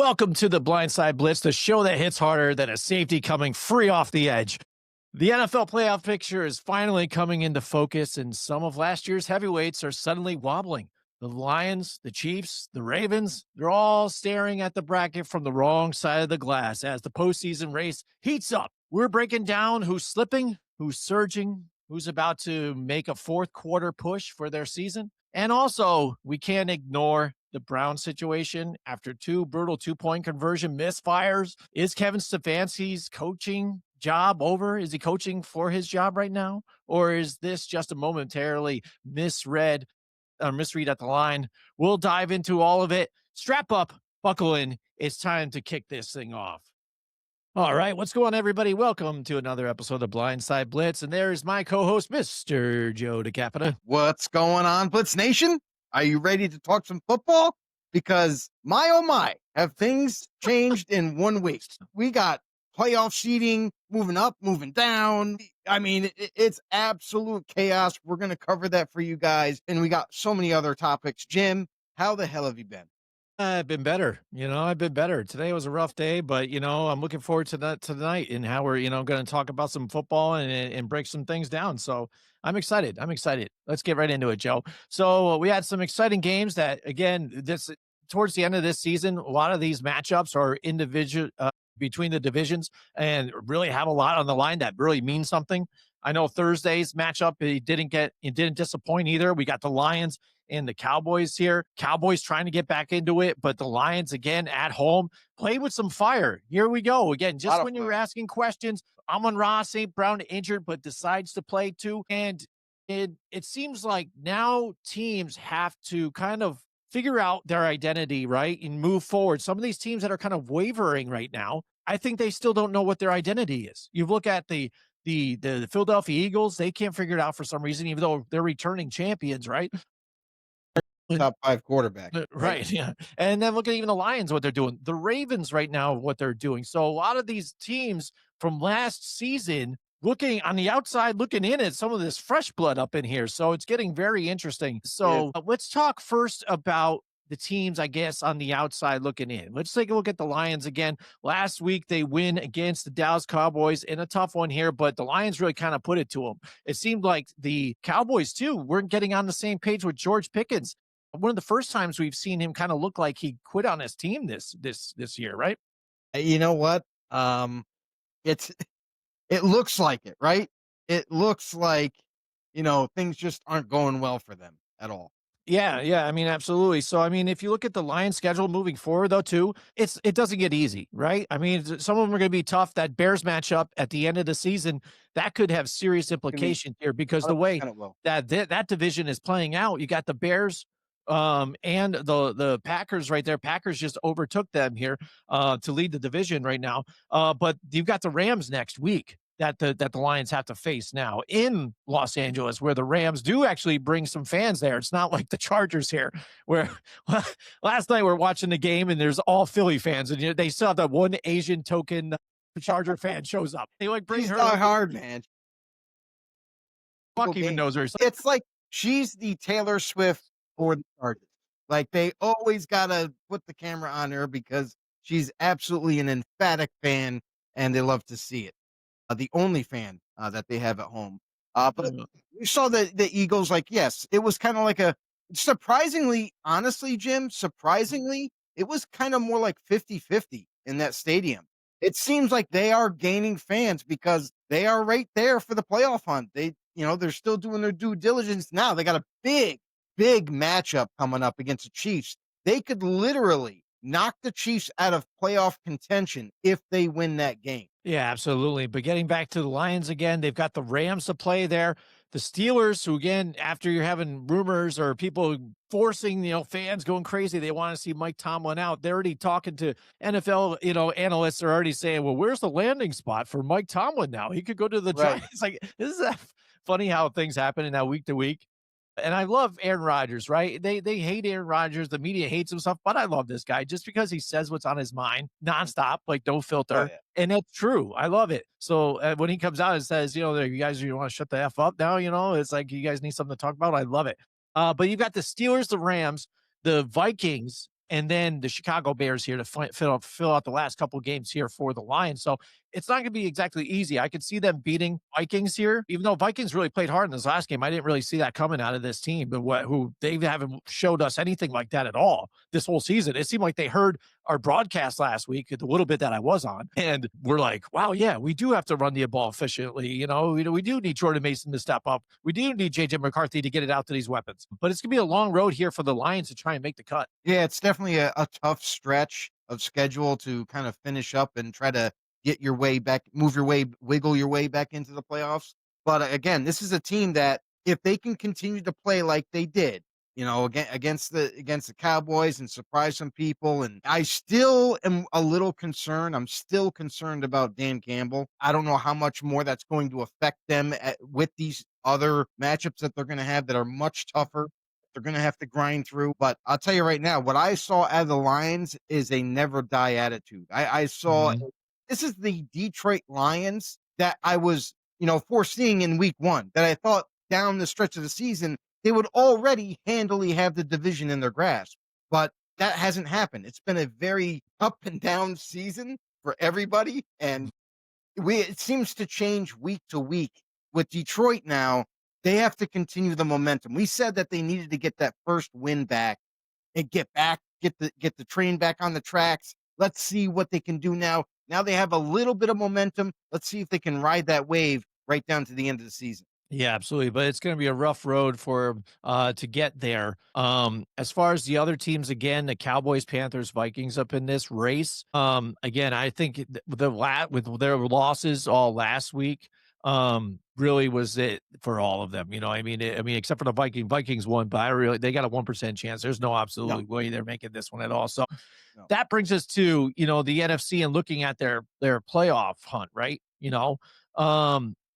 Welcome to the Blind Side Blitz, the show that hits harder than a safety coming free off the edge. The NFL playoff picture is finally coming into focus, and some of last year's heavyweights are suddenly wobbling. The Lions, the Chiefs, the Ravens, they're all staring at the bracket from the wrong side of the glass as the postseason race heats up. We're breaking down who's slipping, who's surging, who's about to make a fourth quarter push for their season. And also, we can't ignore the Brown situation after two brutal two-point conversion misfires. Is Kevin Stefanski's coaching job over? Is he coaching for his job right now? Or is this just a momentarily misread at the line? We'll dive into all of it. Strap up, buckle in. It's time to kick this thing off. All right, what's going on, everybody? Welcome to another episode of Blind Side Blitz, and there's my co-host, Mr. Joe DeCapito. What's going on, Blitz Nation? Are you ready to talk some football? Because my oh my, have things changed in 1 week. We got playoff seeding, moving up, moving down. I mean, it's absolute chaos. We're going to cover that for you guys, and we got so many other topics. Jim, how the hell have you been? I've been better. I've been better. Today was a rough day, but, I'm looking forward to that tonight and how we're, going to talk about some football and break some things down. So I'm excited. Let's get right into it, Joe. So we had some exciting games that, again, towards the end of this season, a lot of these matchups are individual between the divisions and really have a lot on the line that really means something. I know Thursday's matchup, it didn't disappoint either. We got the Lions and the Cowboys here. Cowboys trying to get back into it, but the Lions, again, at home, played with some fire. Here we go. Again, just when you were asking questions, Amon-Ra St. Brown injured, but decides to play too. And it seems like now teams have to kind of figure out their identity, right, and move forward. Some of these teams that are kind of wavering right now, I think they still don't know what their identity is. You look at the Philadelphia Eagles, they can't figure it out for some reason, even though they're returning champions, right? Top 5 quarterback. Right. Yeah. And then look at even the Lions, what they're doing. The Ravens right now, what they're doing. So a lot of these teams from last season, looking on the outside, looking in at some of this fresh blood up in here. So it's getting very interesting. So let's talk first about the teams, I guess, on the outside looking in. Let's take a look at the Lions again. Last week, they win against the Dallas Cowboys in a tough one here, but the Lions really kind of put it to them. It seemed like the Cowboys, too, weren't getting on the same page with George Pickens. One of the first times we've seen him kind of look like he quit on his team this year, right? You know what? It looks like it, right? It looks like, things just aren't going well for them at all. Yeah. I mean, absolutely. So, I mean, if you look at the Lions schedule moving forward, though, too, it doesn't get easy, right? I mean, some of them are going to be tough. That Bears matchup at the end of the season, that could have serious implications here because the way that division is playing out, you got the Bears and the Packers right there. Packers just overtook them here to lead the division right now. But you've got the Rams next week that the Lions have to face now in Los Angeles, where the Rams do actually bring some fans there. It's not like the Chargers here, where last night we're watching the game and there's all Philly fans, and they still have that one Asian token Charger fan shows up. They bring her. Not hard, man. Fuck even knows her. It's like she's the Taylor Swift for the Chargers. Like they always gotta put the camera on her because she's absolutely an emphatic fan, and they love to see it. The only fan that they have at home. But you saw the Eagles, yes, it was kind of like surprisingly, honestly, Jim, it was kind of more like 50-50 in that stadium. It seems like they are gaining fans because they are right there for the playoff hunt. They're still doing their due diligence now. They got a big matchup coming up against the Chiefs. They could literally knock the Chiefs out of playoff contention if they win that game. Yeah, absolutely. But getting back to the Lions again, they've got the Rams to play there. The Steelers, who again, after you're having rumors or people forcing, fans going crazy, they want to see Mike Tomlin out. They're already talking to NFL, analysts are already saying, well, where's the landing spot for Mike Tomlin now? He could go to the Giants. It's like, this is funny how things happen in that week to week. And I love Aaron Rodgers, right? They hate Aaron Rodgers. The media hates him stuff, but I love this guy just because he says what's on his mind nonstop, like no filter. Oh, yeah. And it's true. I love it. So when he comes out and says, you guys, you want to shut the F up now? It's like you guys need something to talk about. I love it. But you've got the Steelers, the Rams, the Vikings, and then the Chicago Bears here to fill out the last couple games here for the Lions. So it's not going to be exactly easy. I could see them beating Vikings here, even though Vikings really played hard in this last game. I didn't really see that coming out of this team, but who they haven't showed us anything like that at all this whole season. It seemed like they heard our broadcast last week, the little bit that I was on, and we're like, wow, yeah, we do have to run the ball efficiently. We do need Jordan Mason to step up. We do need JJ McCarthy to get it out to these weapons. But it's gonna be a long road here for the Lions to try and make the cut. Yeah, it's definitely a tough stretch of schedule to kind of finish up and try to get your way back, move your way, wiggle your way back into the playoffs. But again, this is a team that if they can continue to play like they did, against the Cowboys and surprise some people, and I still am a little concerned. I'm still concerned about Dan Campbell. I don't know how much more that's going to affect them with these other matchups that they're going to have that are much tougher. They're going to have to grind through. But I'll tell you right now, what I saw out of the Lions is a never die attitude. I saw Mhm. this is the Detroit Lions that I was, foreseeing in week one, that I thought down the stretch of the season, they would already handily have the division in their grasp. But that hasn't happened. It's been a very up and down season for everybody. And it seems to change week to week. With Detroit now, they have to continue the momentum. We said that they needed to get that first win back and get the train back on the tracks. Let's see what they can do now. Now they have a little bit of momentum. Let's see if they can ride that wave right down to the end of the season. Yeah, absolutely. But it's going to be a rough road for to get there. As far as the other teams, again, the Cowboys, Panthers, Vikings up in this race. Again, I think with their losses all last week, really was it for all of them. Except for the Vikings won, but they got a 1% chance. There's no No, absolute way they're making this one at all. So no. that brings us to, the NFC and looking at their playoff hunt, right?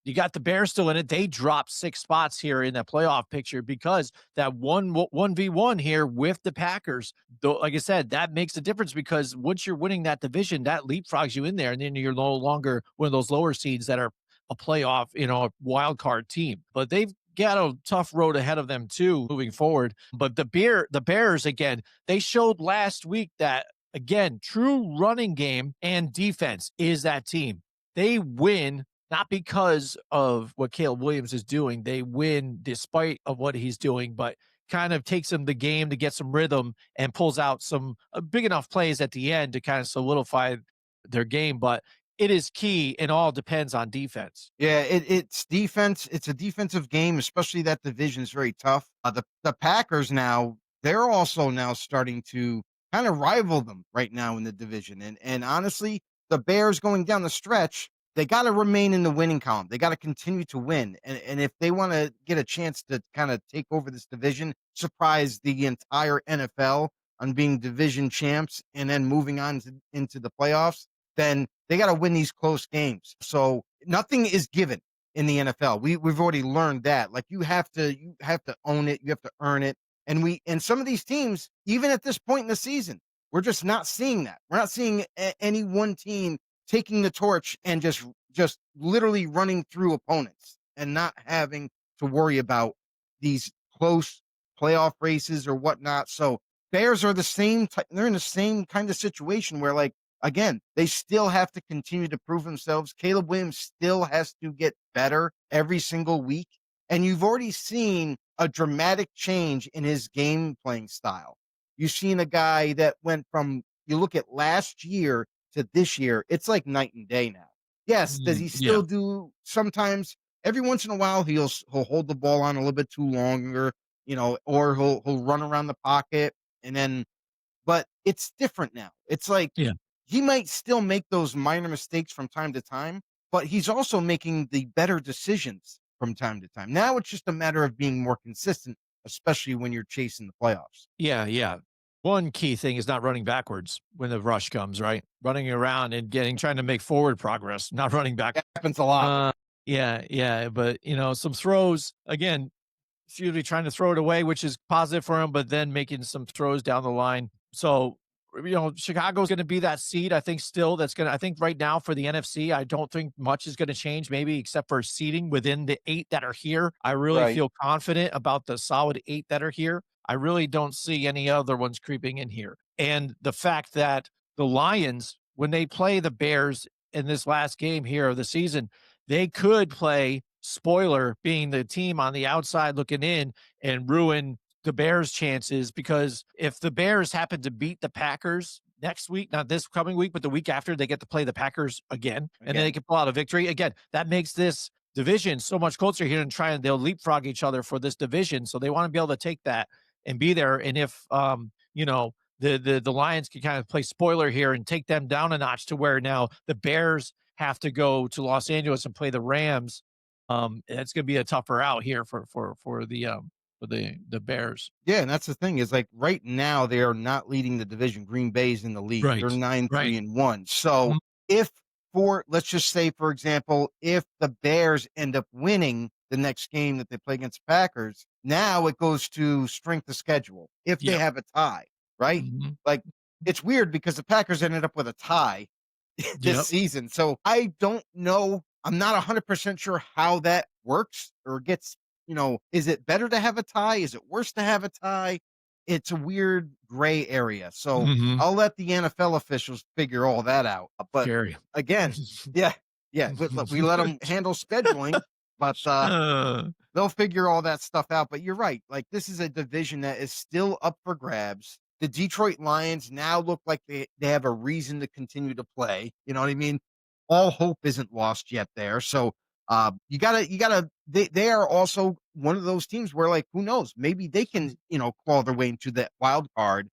You got the Bears still in it. They dropped 6 spots here in that playoff picture because that 1v1 here with the Packers, though, like I said, that makes a difference because once you're winning that division, that leapfrogs you in there, and then you're no longer one of those lower seeds that are a playoff, a wild card team. But they've got a tough road ahead of them too moving forward. But the Bears, again, they showed last week that, again, true running game and defense is that team. They win not because of what Caleb Williams is doing. They win despite of what he's doing, but kind of takes them the game to get some rhythm and pulls out some big enough plays at the end to kind of solidify their game. But it is key and all depends on defense. Yeah, it's defense. It's a defensive game, especially that division is very tough. The Packers now, they're also now starting to kind of rival them right now in the division. And honestly, the Bears going down the stretch, they got to remain in the winning column. They got to continue to win. And if they want to get a chance to kind of take over this division, surprise the entire NFL on being division champs, and then moving on into the playoffs, then they got to win these close games. So nothing is given in the NFL. We've already learned that. Like you have to own it, you have to earn it. And some of these teams, even at this point in the season, we're just not seeing that. We're not seeing any one team taking the torch and just literally running through opponents and not having to worry about these close playoff races or whatnot. So Bears are they're in the same kind of situation where, like, again, they still have to continue to prove themselves. Caleb Williams still has to get better every single week. And you've already seen a dramatic change in his game playing style. You've seen a guy that went from, you look at last year to this year, it's like night and day now. Yes, does he Yeah. still do sometimes? Every once in a while, he'll hold the ball on a little bit too longer, or he'll run around the pocket, and then, but it's different now. It's like Yeah. he might still make those minor mistakes from time to time, but he's also making the better decisions from time to time. Now it's just a matter of being more consistent, especially when you're chasing the playoffs. Yeah. Yeah. One key thing is not running backwards when the rush comes, right? Running around and trying to make forward progress, not running back. That happens a lot. Yeah, yeah, but some throws again. Excuse me, trying to throw it away, which is positive for him, but then making some throws down the line. So, Chicago's going to be that seed. I think still I think right now for the NFC, I don't think much is going to change, maybe except for seeding within the 8 that are here. I really Right. feel confident about the solid 8 that are here. I really don't see any other ones creeping in here. And the fact that the Lions, when they play the Bears in this last game here of the season, they could play spoiler, being the team on the outside looking in, and ruin the Bears' chances, because if the Bears happen to beat the Packers next week, not this coming week, but the week after, they get to play the Packers again, and then they can pull out a victory. Again, that makes this division so much closer here, and they'll leapfrog each other for this division. So they want to be able to take that and be there. And if the Lions can kind of play spoiler here and take them down a notch to where now the Bears have to go to Los Angeles and play the Rams. It's going to be a tougher out here for the Bears. Yeah, and that's the thing is like right now they are not leading the division. Green Bay's in the lead. They're Right. 9-3 Right. and 1. So Mhm. if for let's just say, for example, if the Bears end up winning the next game that they play against the Packers, now it goes to strength of schedule if they Yep. have a tie, right? Mhm. Like it's weird because the Packers ended up with a tie this Yep. season. So I don't know. I'm not 100% sure how that works or gets, is it better to have a tie? Is it worse to have a tie? It's a weird gray area. So Mhm. I'll let the NFL officials figure all that out. But Scary. again, yeah, yeah, we let them handle scheduling, but Uh, they'll figure all that stuff out. But you're right. Like this is a division that is still up for grabs. The Detroit Lions now look like they have a reason to continue to play. You know what I mean? All hope isn't lost yet there. So you gotta they are also one of those teams where like who knows, maybe they can, claw their way into that wild card.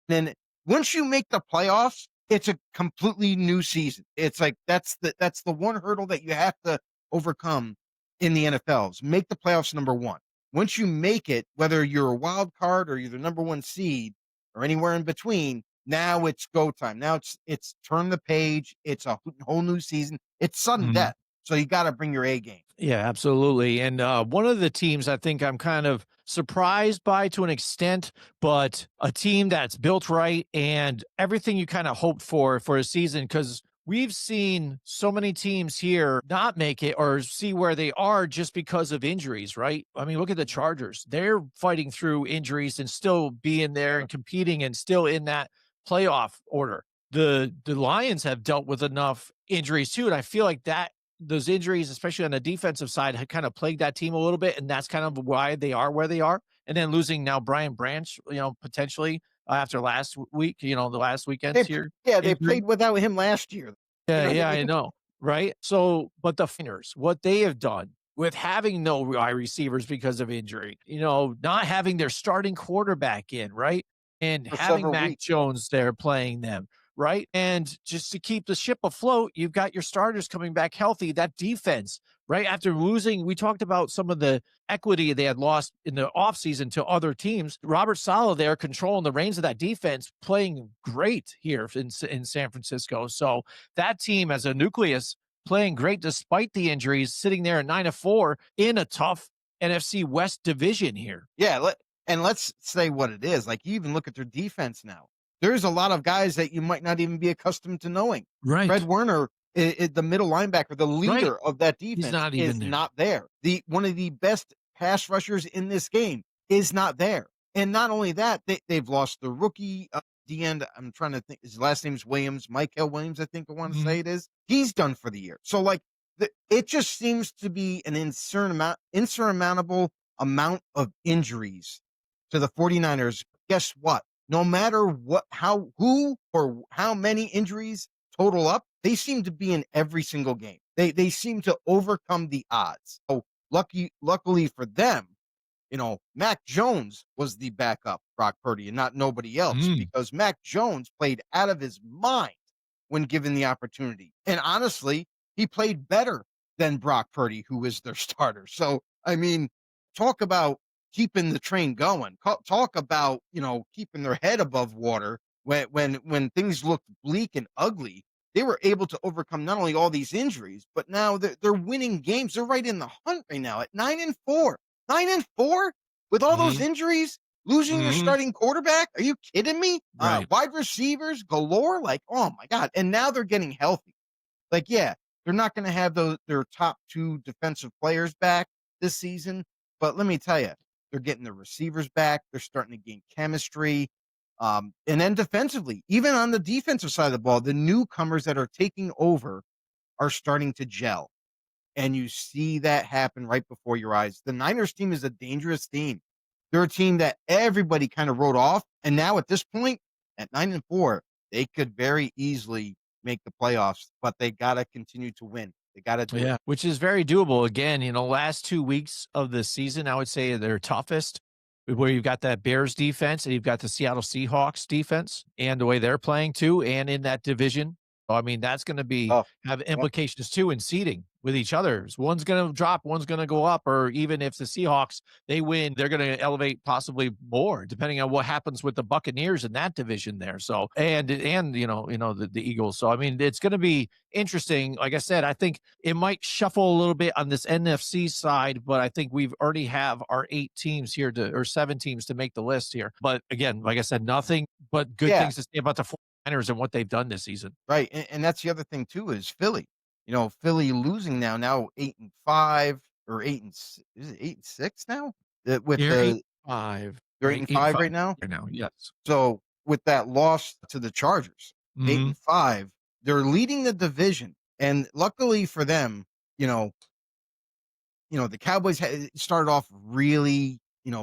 Then once you make the playoffs, it's a completely new season. It's like that's the one hurdle that you have to overcome in the NFLs. Make the playoffs number one. Once you make it, whether you're a wild card or you're the number one seed or anywhere in between, now it's go time. Now it's turn the page. It's a whole new season. It's sudden mhm. death. So you got to bring your A game. Yeah, absolutely. And one of the teams I think I'm kind of surprised by to an extent, but a team that's built right and everything you kind of hoped for a season, because we've seen so many teams here not make it or see where they are just because of injuries, right? I mean, look at the Chargers. They're fighting through injuries and still being there and competing and still in that playoff order. The Lions have dealt with enough injuries too, and I feel like that those injuries, especially on the defensive side, had kind of plagued that team a little bit, and that's kind of why they are where they are. And then losing now Brian Branch, potentially after last week, the last weekend's here They injury. played without him last year. You Yeah, know what I yeah, I mean? know, right? So, but the Niners, what they have done with having no wide receivers because of injury, not having their starting quarterback in, right? And For having several Mac weeks. Jones there playing them, right? And just to keep the ship afloat, you've got your starters coming back healthy. That defense, right? After losing, we talked about some of the equity they had lost in the offseason to other teams. Robert Saleh there controlling the reins of that defense, playing great here in San Francisco. So that team as a nucleus playing great despite the injuries, sitting there at 9-4 in a tough NFC West division here. Yeah, let's say what it is. Like you even look at their defense now. There's a lot of guys that you might not even be accustomed to knowing. Fred Right. Werner, the middle linebacker, the Right. leader of that He's defense, not even is there. not there. The one of the best pass rushers in this game is not there. And not only that, they've lost the rookie the end. I'm trying to think. His last name's Williams, Michael Williams. I think I want to say Mhm. it is. He's done for the year. So like, it just seems to be an insurmountable amount of injuries to the 49ers. Guess what? No matter who or how many injuries total up, they seem to be in every single game. They seem to overcome the odds. So luckily for them, Mac Jones was the backup Brock Purdy and not nobody else Mm. because Mac Jones played out of his mind when given the opportunity. And honestly, he played better than Brock Purdy, who is their starter. So, I mean, talk about keeping the train going. Talk about, keeping their head above water when things looked bleak and ugly. They were able to overcome not only all these injuries, but now they're winning games. They're right in the hunt right now at 9-4. 9-4 with all those Mhm. injuries, losing your Mhm. starting quarterback. Are you kidding me? Right. Wide receivers galore. Like, oh my God. And now they're getting healthy. Like, yeah, they're not going to have their top two defensive players back this season. But let me tell you, They're getting the receivers back. They're starting to gain chemistry. And then defensively, even on the defensive side of the ball, the newcomers that are taking over are starting to gel. And you see that happen right before your eyes. The Niners team is a dangerous team. They're a team that everybody kind of wrote off. And now at this point, at 9-4, they could very easily make the playoffs, but they got to continue to win. They got to do it. Yeah, which is very doable. Again, last 2 weeks of the season, I would say they're toughest, where you've got that Bears defense and you've got the Seattle Seahawks defense and the way they're playing too, and in that division. So, I mean, that's going to be Oh, have yeah. implications too in seeding with each other. One's going to drop, one's going to go up, or even if the Seahawks they win, they're going to elevate possibly more, depending on what happens with the Buccaneers in that division there. So, and the Eagles. So, I mean, it's going to be interesting. Like I said, I think it might shuffle a little bit on this NFC side, but I think we've already have our 8 teams here or 7 teams to make the list here. But again, like I said, nothing but good Yeah. things to say about the 49ers and what they've done this season. Right. And that's the other thing too is Philly. Philly losing now 8-5 or is it 8-6 now? With They're the 8-5, they're eight right? and Eight and five five right now. right now. Yes. So with that loss to the Chargers, eight Mhm. and five, they're leading the division. And luckily for them, you know, the Cowboys started off really,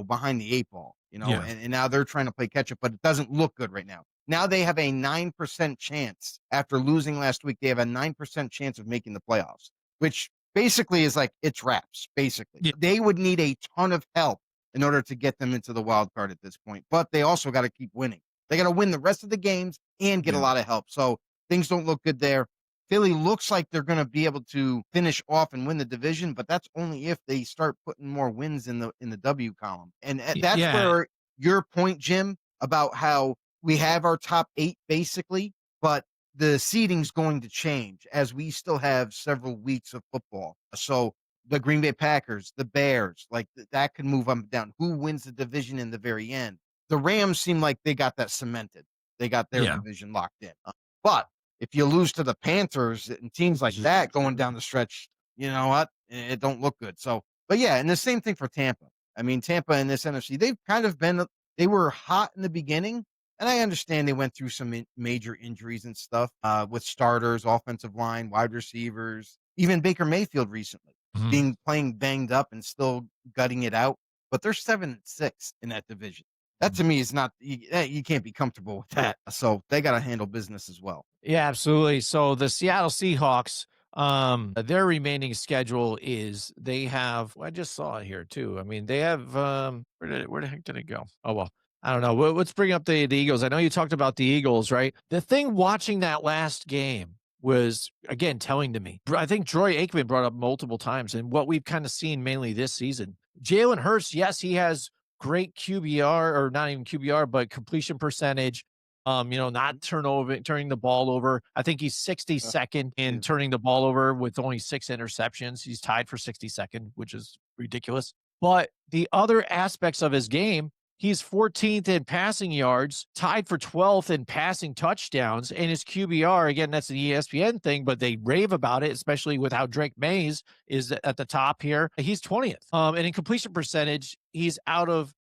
behind the 8 ball, Yeah. and now they're trying to play catch up, but it doesn't look good right now. Now they have a 9% chance after losing last week. They have a 9% chance of making the playoffs, which basically is like it's wraps. Basically, Yeah. they would need a ton of help in order to get them into the wild card at this point, but they also got to keep winning. They got to win the rest of the games and get a Yeah. lot of help. So things don't look good there. Philly looks like they're going to be able to finish off and win the division, but that's only if they start putting more wins in the W column. And that's Yeah. where your point, Jim, about how we have our top 8 basically, but the seeding's going to change as we still have several weeks of football. So the Green Bay Packers, the Bears, like that could move up and down. Who wins the division in the very end? The Rams seem like they got that cemented. They got their Yeah. division locked in. But if you lose to the Panthers and teams like that going down the stretch, you know what? It don't look good. So, but yeah, and the same thing for Tampa. I mean, Tampa in this NFC, they've kind of been, they were hot in the beginning, and I understand they went through some major injuries and stuff with starters, offensive line, wide receivers, even Baker Mayfield recently Mhm. being playing banged up and still gutting it out. But they're 7-6 in that division. That to me is not you can't be comfortable with that. So they got to handle business as well. Yeah, absolutely. So the Seattle Seahawks, their remaining schedule is they have I just saw it here too. I mean, they have where the heck did it go? Oh well. I don't know. Let's bring up the Eagles. I know you talked about the Eagles, right? The thing watching that last game was again telling to me. I think Troy Aikman brought up multiple times, and what we've kind of seen mainly this season. Jalen Hurts, yes, he has great QBR or not even QBR, but completion percentage. Not turning the ball over. I think he's Uh, 62nd in is turning the ball over with only 6 interceptions. He's tied for 62nd, which is ridiculous. But the other aspects of his game, he's 14th in passing yards, tied for 12th in passing touchdowns, and his QBR, again, that's an ESPN thing, but they rave about it, especially with how Drake Mays is at the top here. He's 20th. And in completion percentage, he's out of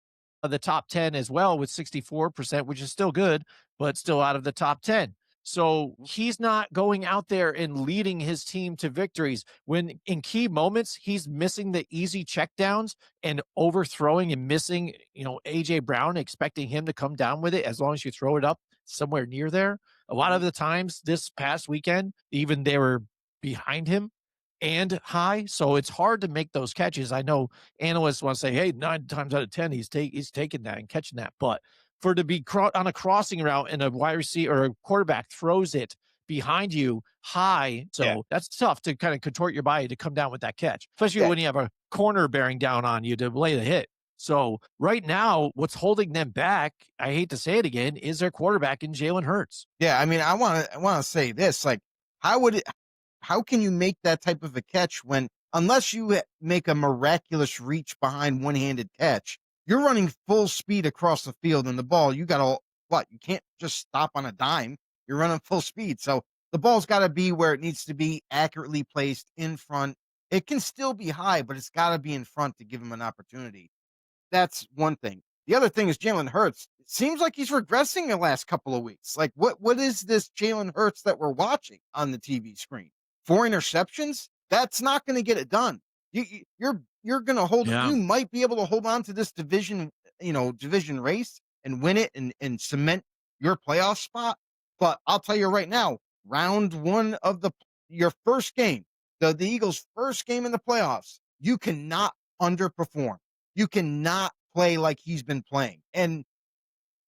the top 10 as well with 64%, which is still good, but still out of the top 10. So he's not going out there and leading his team to victories when in key moments he's missing the easy checkdowns and overthrowing and missing, AJ Brown, expecting him to come down with it as long as you throw it up somewhere near there. A lot of the times this past weekend, even they were behind him and high. So it's hard to make those catches. I know analysts want to say, hey, 9 times out of 10, he's taking that and catching that. But for to be on a crossing route and a wide receiver or a quarterback throws it behind you high, yeah, so that's tough to kind of contort your body to come down with that catch, especially yeah, when you have a corner bearing down on you to lay the hit. So right now, what's holding them back, I hate to say it again, is their quarterback in Jalen Hurts. yeah. I mean, I want to say this, like, how would it? How can you make that type of a catch when, unless you make a miraculous reach behind one-handed catch, you're running full speed across the field and the ball, you got to, what? You can't just stop on a dime. You're running full speed. So the ball's got to be where it needs to be, accurately placed in front. It can still be high, but it's got to be in front to give him an opportunity. That's one thing. The other thing is Jalen Hurts. It seems like he's regressing the last couple of weeks. Like, what is this Jalen Hurts that we're watching on the TV screen? 4 interceptions? That's not going to get it done. You're going to hold. Yeah. You might be able to hold on to this division race and win it and cement your playoff spot. But I'll tell you right now, round one of your first game, the Eagles' first game in the playoffs, you cannot underperform. You cannot play like he's been playing. And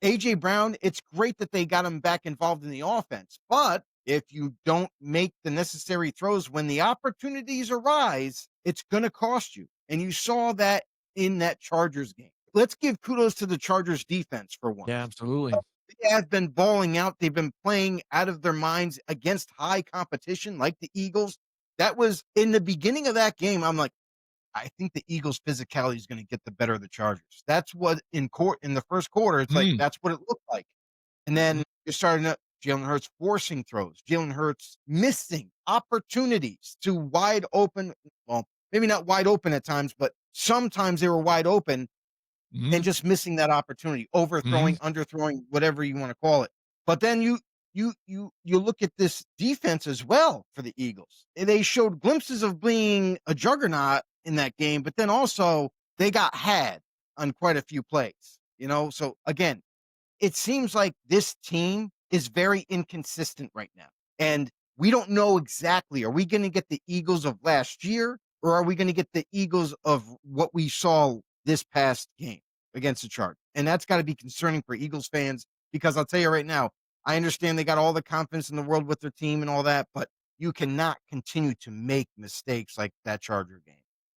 AJ Brown, it's great that they got him back involved in the offense. But if you don't make the necessary throws when the opportunities arise, it's going to cost you. And you saw that in that Chargers game. Let's give kudos to the Chargers defense for once. Yeah, absolutely. They have been balling out. They've been playing out of their minds against high competition like the Eagles. That was in the beginning of that game. I'm like, I think the Eagles' physicality is going to get the better of the Chargers. That's what in the first quarter, it's like Mm, that's what it looked like. And then you're starting to Jalen Hurts forcing throws, Jalen Hurts missing opportunities to wide open. Well, maybe not wide open at times, but sometimes they were wide open and mhm, just missing that opportunity, overthrowing, mhm, underthrowing, whatever you want to call it. But then you look at this defense as well for the Eagles. They showed glimpses of being a juggernaut in that game, but then also they got had on quite a few plays. So again, it seems like this team is very inconsistent right now. And we don't know exactly, are we going to get the Eagles of last year or are we going to get the Eagles of what we saw this past game against the Chargers? And that's got to be concerning for Eagles fans because I'll tell you right now, I understand they got all the confidence in the world with their team and all that, but you cannot continue to make mistakes like that Charger game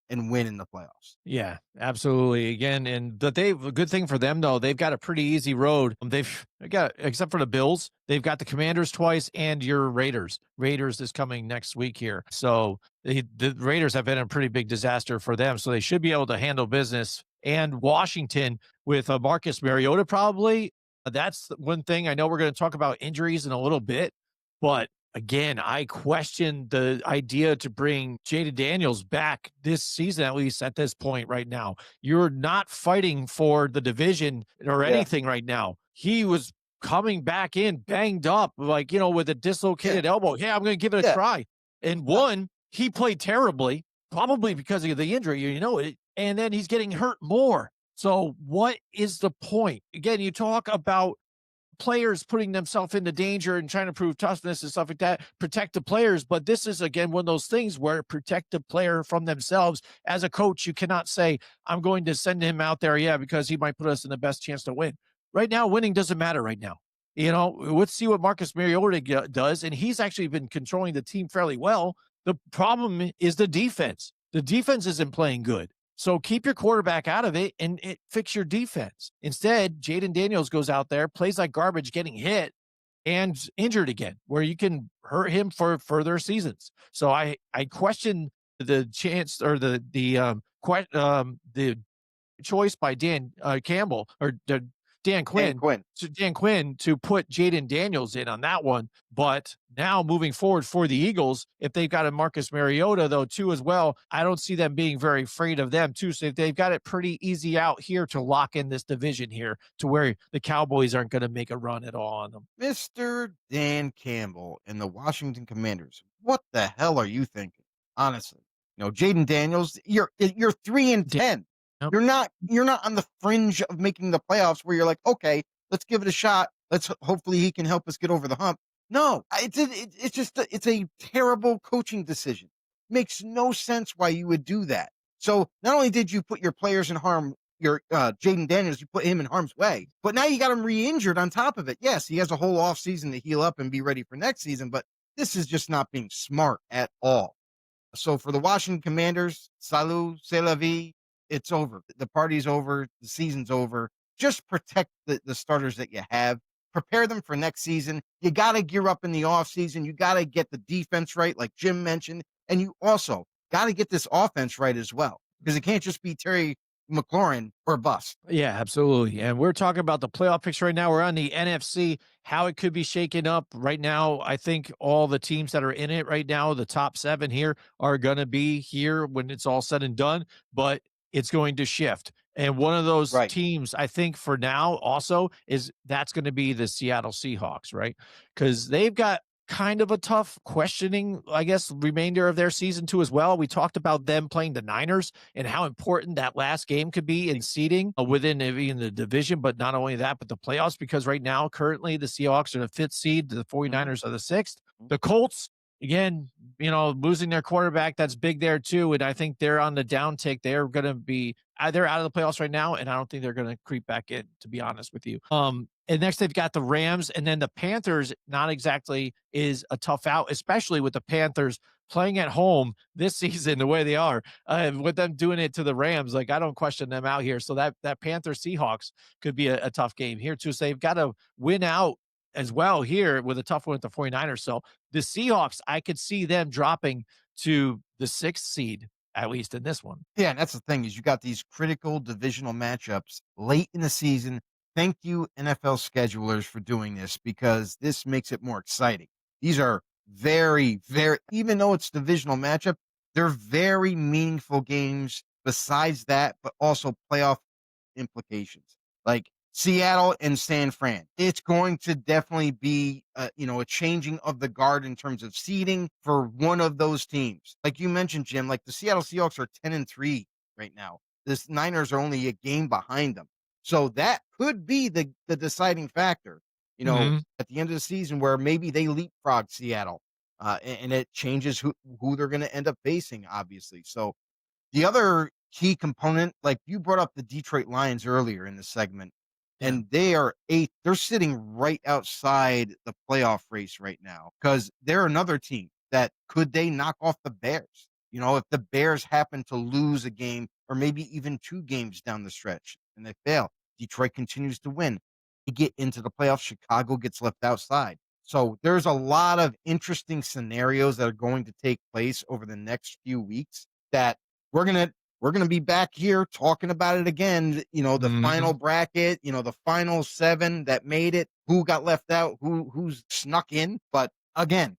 and win in the playoffs. yeah, absolutely. Again, and but a good thing for them though, they've got a pretty easy road. They got except for the Bills, they've got the Commanders twice and your Raiders. Raiders is coming next week here. So the Raiders have been a pretty big disaster for them. So they should be able to handle business. And Washington with Marcus Mariota probably. That's one thing. I know we're going to talk about injuries in a little bit, but again, I question the idea to bring Jaden Daniels back this season, at least at this point right now. You're not fighting for the division or Yeah. anything right now. He was coming back in banged up, like, with a Yeah. dislocated elbow. Yeah, I'm going to give it a Yeah. try. And Yeah. one, he played terribly, probably because of the injury, it. And then he's getting hurt more. So what is the point? Again, you talk about players putting themselves into danger and trying to prove toughness and stuff like that, protect the players. But this is, again, one of those things where protect the player from themselves. As a coach, you cannot say, I'm going to send him out there, yeah, because he might put us in the best chance to win. Right now, winning doesn't matter right now. Let's see what Marcus Mariota does. And he's actually been controlling the team fairly well. The problem is the defense. The defense isn't playing good. So keep your quarterback out of it and fix your defense. Instead, Jaden Daniels goes out there, plays like garbage, getting hit and injured again, where you can hurt him for further seasons. So I question the chance or the choice by Dan Campbell or Dan Dan Quinn Quinn. to put Jaden Daniels in on that one. But now moving forward for the Eagles, if they've got a Marcus Mariota though too as well, I don't see them being very afraid of them too. So they've got it pretty easy out here to lock in this division here to where the Cowboys aren't going to make a run at all on them. Mr. Dan Campbell and the Washington Commanders. What the hell are you thinking? Honestly. Jaden Daniels, you're 3 and Da- 10. Yep. You're not on the fringe of making the playoffs where you're like, okay, let's give it a shot. Hopefully he can help us get over the hump. No, it's just it's a terrible coaching decision. Makes no sense why you would do that. So not only did you put your players in harm, your Jaden Daniels, you put him in harm's way, but now you got him re-injured on top of it. Yes, he has a whole off season to heal up and be ready for next season, but this is just not being smart at all. So for the Washington Commanders, salut, c'est la vie. It's over. The party's over. The season's over. Just protect the starters that you have. Prepare them for next season. You got to gear up in the offseason. You got to get the defense right, like Jim mentioned. And you also got to get this offense right as well, because it can't just be Terry McLaurin or bust. Yeah, absolutely. And we're talking about the playoff picture right now. We're on the NFC, how it could be shaken up right now. I think all the teams that are in it right now, the top 7 here, are going to be here when it's all said and done, but it's going to shift. And one of those Right. teams, I think for now also is that's gonna be the Seattle Seahawks, right? Because 'Cause they've got kind of a tough questioning, I guess, remainder of their season too as well. We talked about them playing the Niners and how important that last game could be in seeding, within even the division, but not only that, but the playoffs, because right now, currently, the Seahawks are the 5th seed, the Mhm. 49ers are the 6th. Mhm. The Colts, again, losing their quarterback, that's big there too, and I think they're on the downtick. They're gonna be they're out of the playoffs right now, and I don't think they're gonna creep back in, to be honest with you. And next they've got the Rams, and then the Panthers, not exactly is a tough out, especially with the Panthers playing at home this season the way they are. With them doing it to the Rams, like I don't question them out here. So that Panther Seahawks could be a tough game here too. So they've got to win out as well here with a tough one with the 49ers. So the Seahawks, I could see them dropping to the 6th seed, at least in this one. Yeah, and that's the thing is you got these critical divisional matchups late in the season. Thank you, NFL schedulers, for doing this because this makes it more exciting. These are very, very, even though it's divisional matchup, they're very meaningful games besides that, but also playoff implications. Like Seattle and San Fran, it's going to definitely be a changing of the guard in terms of seeding for one of those teams. Like you mentioned, Jim, like the Seattle Seahawks are 10-3 right now. The Niners are only a game behind them. So that could be the deciding factor, Mhm. at the end of the season where maybe they leapfrog Seattle. And it changes who they're going to end up facing, obviously. So the other key component, like you brought up the Detroit Lions earlier in the segment, Yeah. and they are 8th. They're sitting right outside the playoff race right now because they're another team that could they knock off the Bears? If the Bears happen to lose a game or maybe even 2 games down the stretch and they fail, Detroit continues to win. They get into the playoffs, Chicago gets left outside. So there's a lot of interesting scenarios that are going to take place over the next few weeks that we're gonna we're gonna be back here talking about it again. The final Mhm. bracket, the final 7 that made it, who got left out, who's snuck in. But again,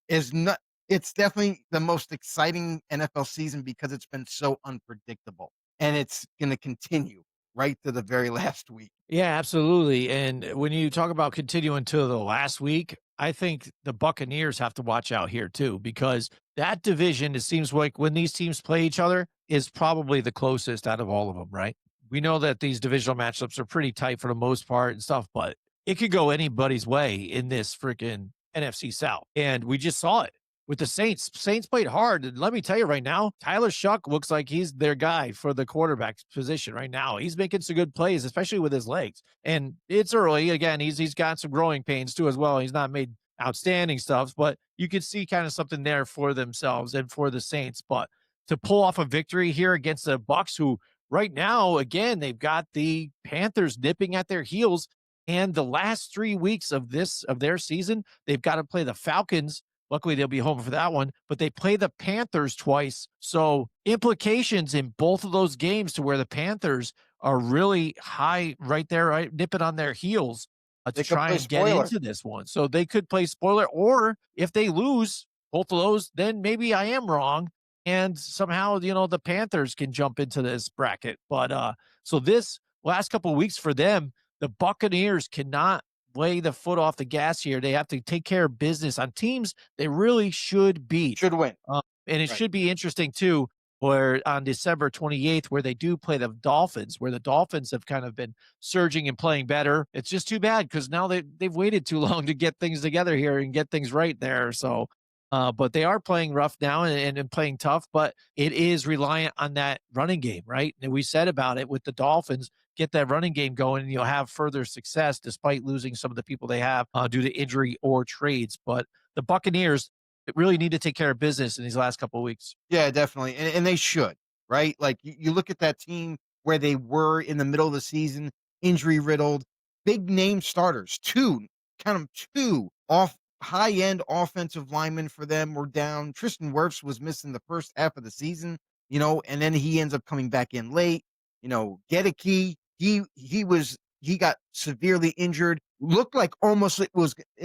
is not it's definitely the most exciting NFL season because it's been so unpredictable. And it's gonna continue right to the very last week. Yeah, absolutely. And when you talk about continuing to the last week, I think the Buccaneers have to watch out here too, because that division, it seems like when these teams play each other, is probably the closest out of all of them, right? We know that these divisional matchups are pretty tight for the most part and stuff, but it could go anybody's way in this freaking NFC South. And we just saw it with the Saints. Saints played hard. And let me tell you right now, Tyler Shuck looks like he's their guy for the quarterback position right now. He's making some good plays, especially with his legs. And it's early. Again, he's got some growing pains too as well. He's not made outstanding stuff, but you could see kind of something there for themselves and for the Saints. But to pull off a victory here against the Bucks, who right now, again, they've got the Panthers nipping at their heels. And the last 3 weeks of their season, they've got to play the Falcons. Luckily, they'll be home for that one, but they play the Panthers twice. So implications in both of those games to where the Panthers are really high right there, right, nipping on their heels to They could try play and get spoiler. into this one. So they could play spoiler, or if they lose both of those, then maybe I am wrong. And somehow, the Panthers can jump into this bracket. But so this last couple of weeks for them, the Buccaneers cannot lay the foot off the gas here. They have to take care of business on teams they really should beat. Should win. And it Right. should be interesting too, where on December 28th, where they do play the Dolphins, where the Dolphins have kind of been surging and playing better. It's just too bad because now they've waited too long to get things together here and get things right there. So but they are playing rough now and playing tough, but it is reliant on that running game, right? And we said about it with the Dolphins, get that running game going, and you'll have further success despite losing some of the people they have due to injury or trades. But the Buccaneers really need to take care of business in these last couple of weeks. Yeah, definitely, and they should, right? Like, you look at that team where they were in the middle of the season, injury riddled, big name starters, 2, count 'em, 2 off high-end offensive linemen for them were down. Tristan Wirfs was missing the first half of the season, and then he ends up coming back in late. Gedeke, he got severely injured. Looked like almost it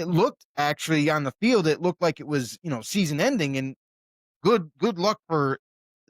looked actually on the field, it looked like it was, season ending, and good luck for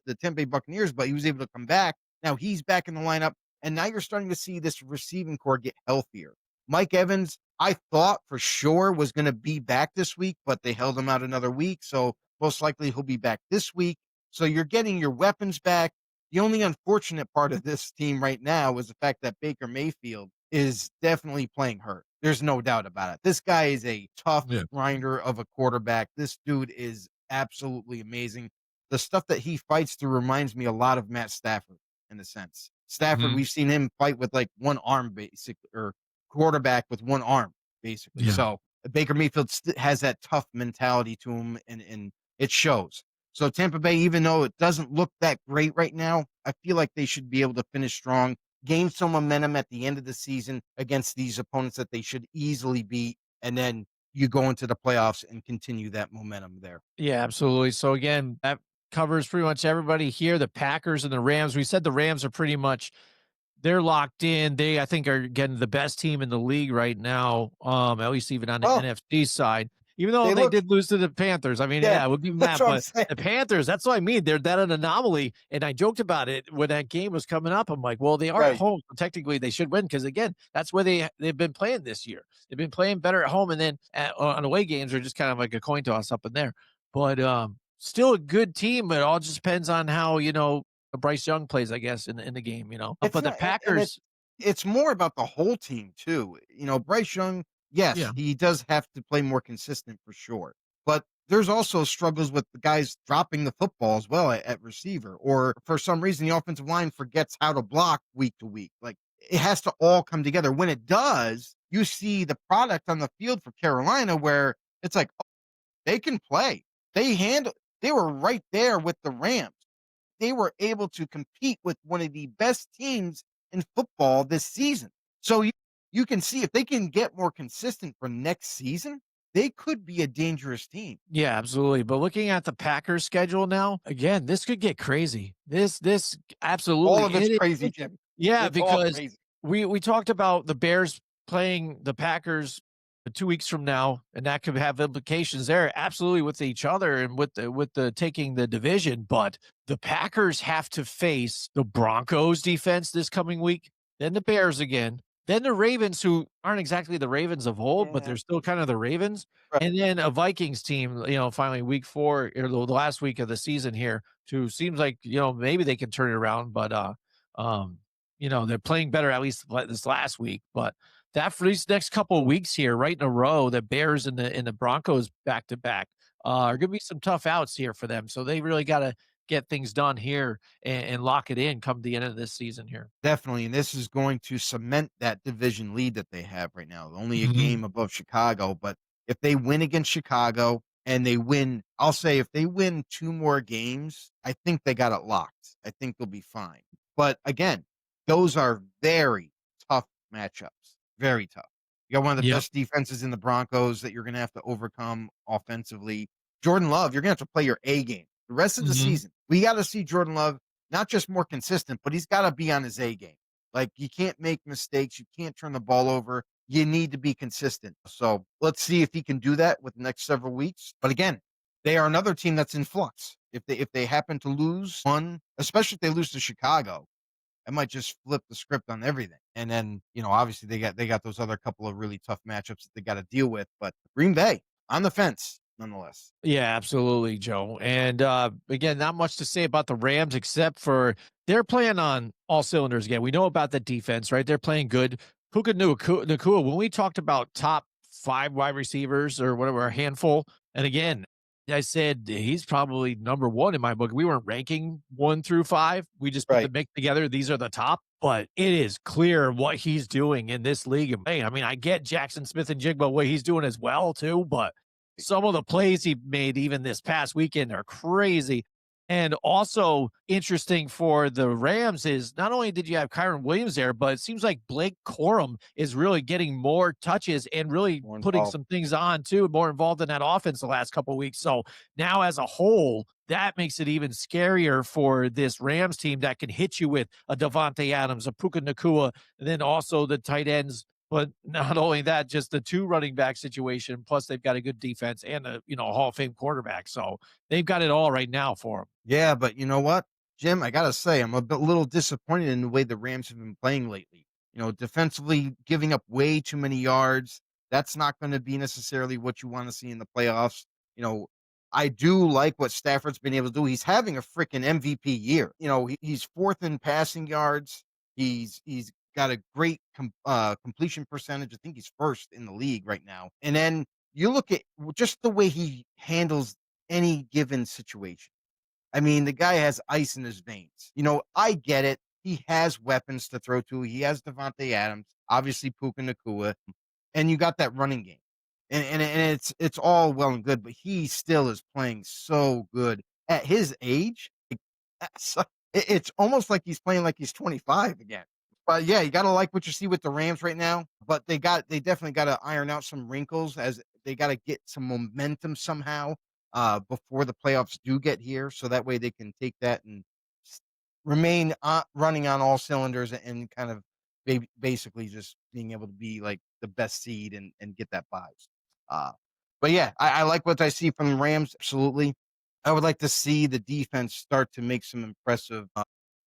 the Tampa Bay Buccaneers, but he was able to come back. Now he's back in the lineup. And now you're starting to see this receiving core get healthier. Mike Evans, I thought for sure was going to be back this week, but they held him out another week. So most likely he'll be back this week. So you're getting your weapons back. The only unfortunate part of this team right now is the fact that Baker Mayfield is definitely playing hurt. There's no doubt about it. This guy is a tough Yeah. grinder of a quarterback. This dude is absolutely amazing. The stuff that he fights through reminds me a lot of Matt Stafford in a sense. Stafford, Mhm. we've seen him fight with like one arm, basic or quarterback with one arm, basically. Yeah. So Baker Mayfield has that tough mentality to him, and it shows. So Tampa Bay, even though it doesn't look that great right now, I feel like they should be able to finish strong, gain some momentum at the end of the season against these opponents that they should easily beat, and then you go into the playoffs and continue that momentum there. Yeah, absolutely. So again, that covers pretty much everybody here. The Packers and the Rams. We said the Rams are pretty much they're locked in. They, I think, are getting the best team in the league right now. At least even on the Oh, NFC side. Even though they they look, did lose to the Panthers. I mean, yeah, yeah, we'll give them that's that. what I'm But saying. the Panthers, that's what I mean. They're that an anomaly. And I joked about it when that game was coming up. I'm like, well, they are at Right. home. So technically they should win because again, that's where they've been playing this year. They've been playing better at home, and then on away games are just kind of like a coin toss up in there. But still a good team. It all just depends on how, Bryce Young plays, I guess, in the game, It's But the not, and Packers, it's more about the whole team too. Bryce Young, yes, yeah. he does have to play more consistent for sure. But there's also struggles with the guys dropping the football as well at receiver, or for some reason the offensive line forgets how to block week to week. Like it has to all come together. When it does, you see the product on the field for Carolina where it's like, oh, they can play. They handle they were right there with the Rams. They were able to compete with one of the best teams in football this season. So you can see if they can get more consistent for next season, they could be a dangerous team. Yeah, absolutely. But looking at the Packers schedule now, again, this could get crazy. This All absolutely of it's it crazy, is. Jim. Yeah, It's all because crazy. we talked about the Bears playing the Packers 2 weeks from now, and that could have implications there, absolutely with each other and with the taking the division. But the Packers have to face the Broncos defense this coming week, then the Bears again, then the Ravens, who aren't exactly the Ravens of old, but Yeah. they're still kind of the Ravens, Right. and then a Vikings team, finally week 4 or the last week of the season here, who seems like, maybe they can turn it around, but um, they're playing better at least this last week. But that for these next couple of weeks here, right in a row, the Bears and the Broncos back to back are gonna be some tough outs here for them. So they really gotta get things done here and lock it in come the end of this season here. Definitely, and this is going to cement that division lead that they have right now. Only a Mhm. game above Chicago, but if they win against Chicago and they win, I'll say if they win 2 more games, I think they got it locked. I think they'll be fine. But again, those are very tough matchups, very tough. You got one of the Yep. best defenses in the Broncos that you're gonna have to overcome offensively. Jordan Love, you're gonna have to play your A game. The rest of the Mhm. season, we gotta see Jordan Love not just more consistent, but he's got to be on his A game. Like you can't make mistakes. You can't turn the ball over. You need to be consistent. So let's see if he can do that with the next several weeks. But again, they are another team that's in flux. If they happen to lose one, especially if they lose to Chicago, it might just flip the script on everything. And then, obviously they got those other couple of really tough matchups that they got to deal with. But Green Bay on the fence, nonetheless. Yeah, absolutely, Joe. And again, not much to say about the Rams except for they're playing on all cylinders again. We know about the defense, right? They're playing good. Puka Nakua, when we talked about top 5 wide receivers or whatever, a handful, and again, I said he's probably number one in my book. We weren't ranking 1 through 5. We just put the Right. mix together. These are the top, but it is clear what he's doing in this league. And hey, I mean, I get Jackson Smith and Jigba, what he's doing as well, too, but some of the plays he made even this past weekend are crazy. And also interesting for the Rams is not only did you have Kyron Williams there, but it seems like Blake Corum is really getting more touches and really More putting involved. some things on too, more involved in that offense the last couple of weeks. So now as a whole, that makes it even scarier for this Rams team that can hit you with a Devontae Adams, a Puka Nakua, and then also the tight ends. But not only that, just the 2 running back situation. Plus, they've got a good defense and a Hall of Fame quarterback. So they've got it all right now for them. Yeah, but you know what? Jim, I gotta say, I'm little disappointed in the way the Rams have been playing lately. Defensively giving up way too many yards. That's not going to be necessarily what you want to see in the playoffs. You know, I do like what Stafford's been able to do. He's having a freaking MVP year. He's fourth in passing yards. He's got a great completion percentage. I think he's first in the league right now. And then you look at just the way he handles any given situation. I mean, the guy has ice in his veins. I get it. He has weapons to throw to. He has Devontae Adams, obviously Puka Nakua, and you got that running game. And it's all well and good, but he still is playing so good at his age. It's almost like he's playing like he's 25 again. But yeah, you gotta like what you see with the Rams right now. But they definitely gotta iron out some wrinkles as they gotta get some momentum somehow before the playoffs do get here, so that way they can take that and remain running on all cylinders and kind of basically just being able to be like the best seed and get that buys. Uh, but yeah, I like what I see from the Rams. Absolutely, I would like to see the defense start to make some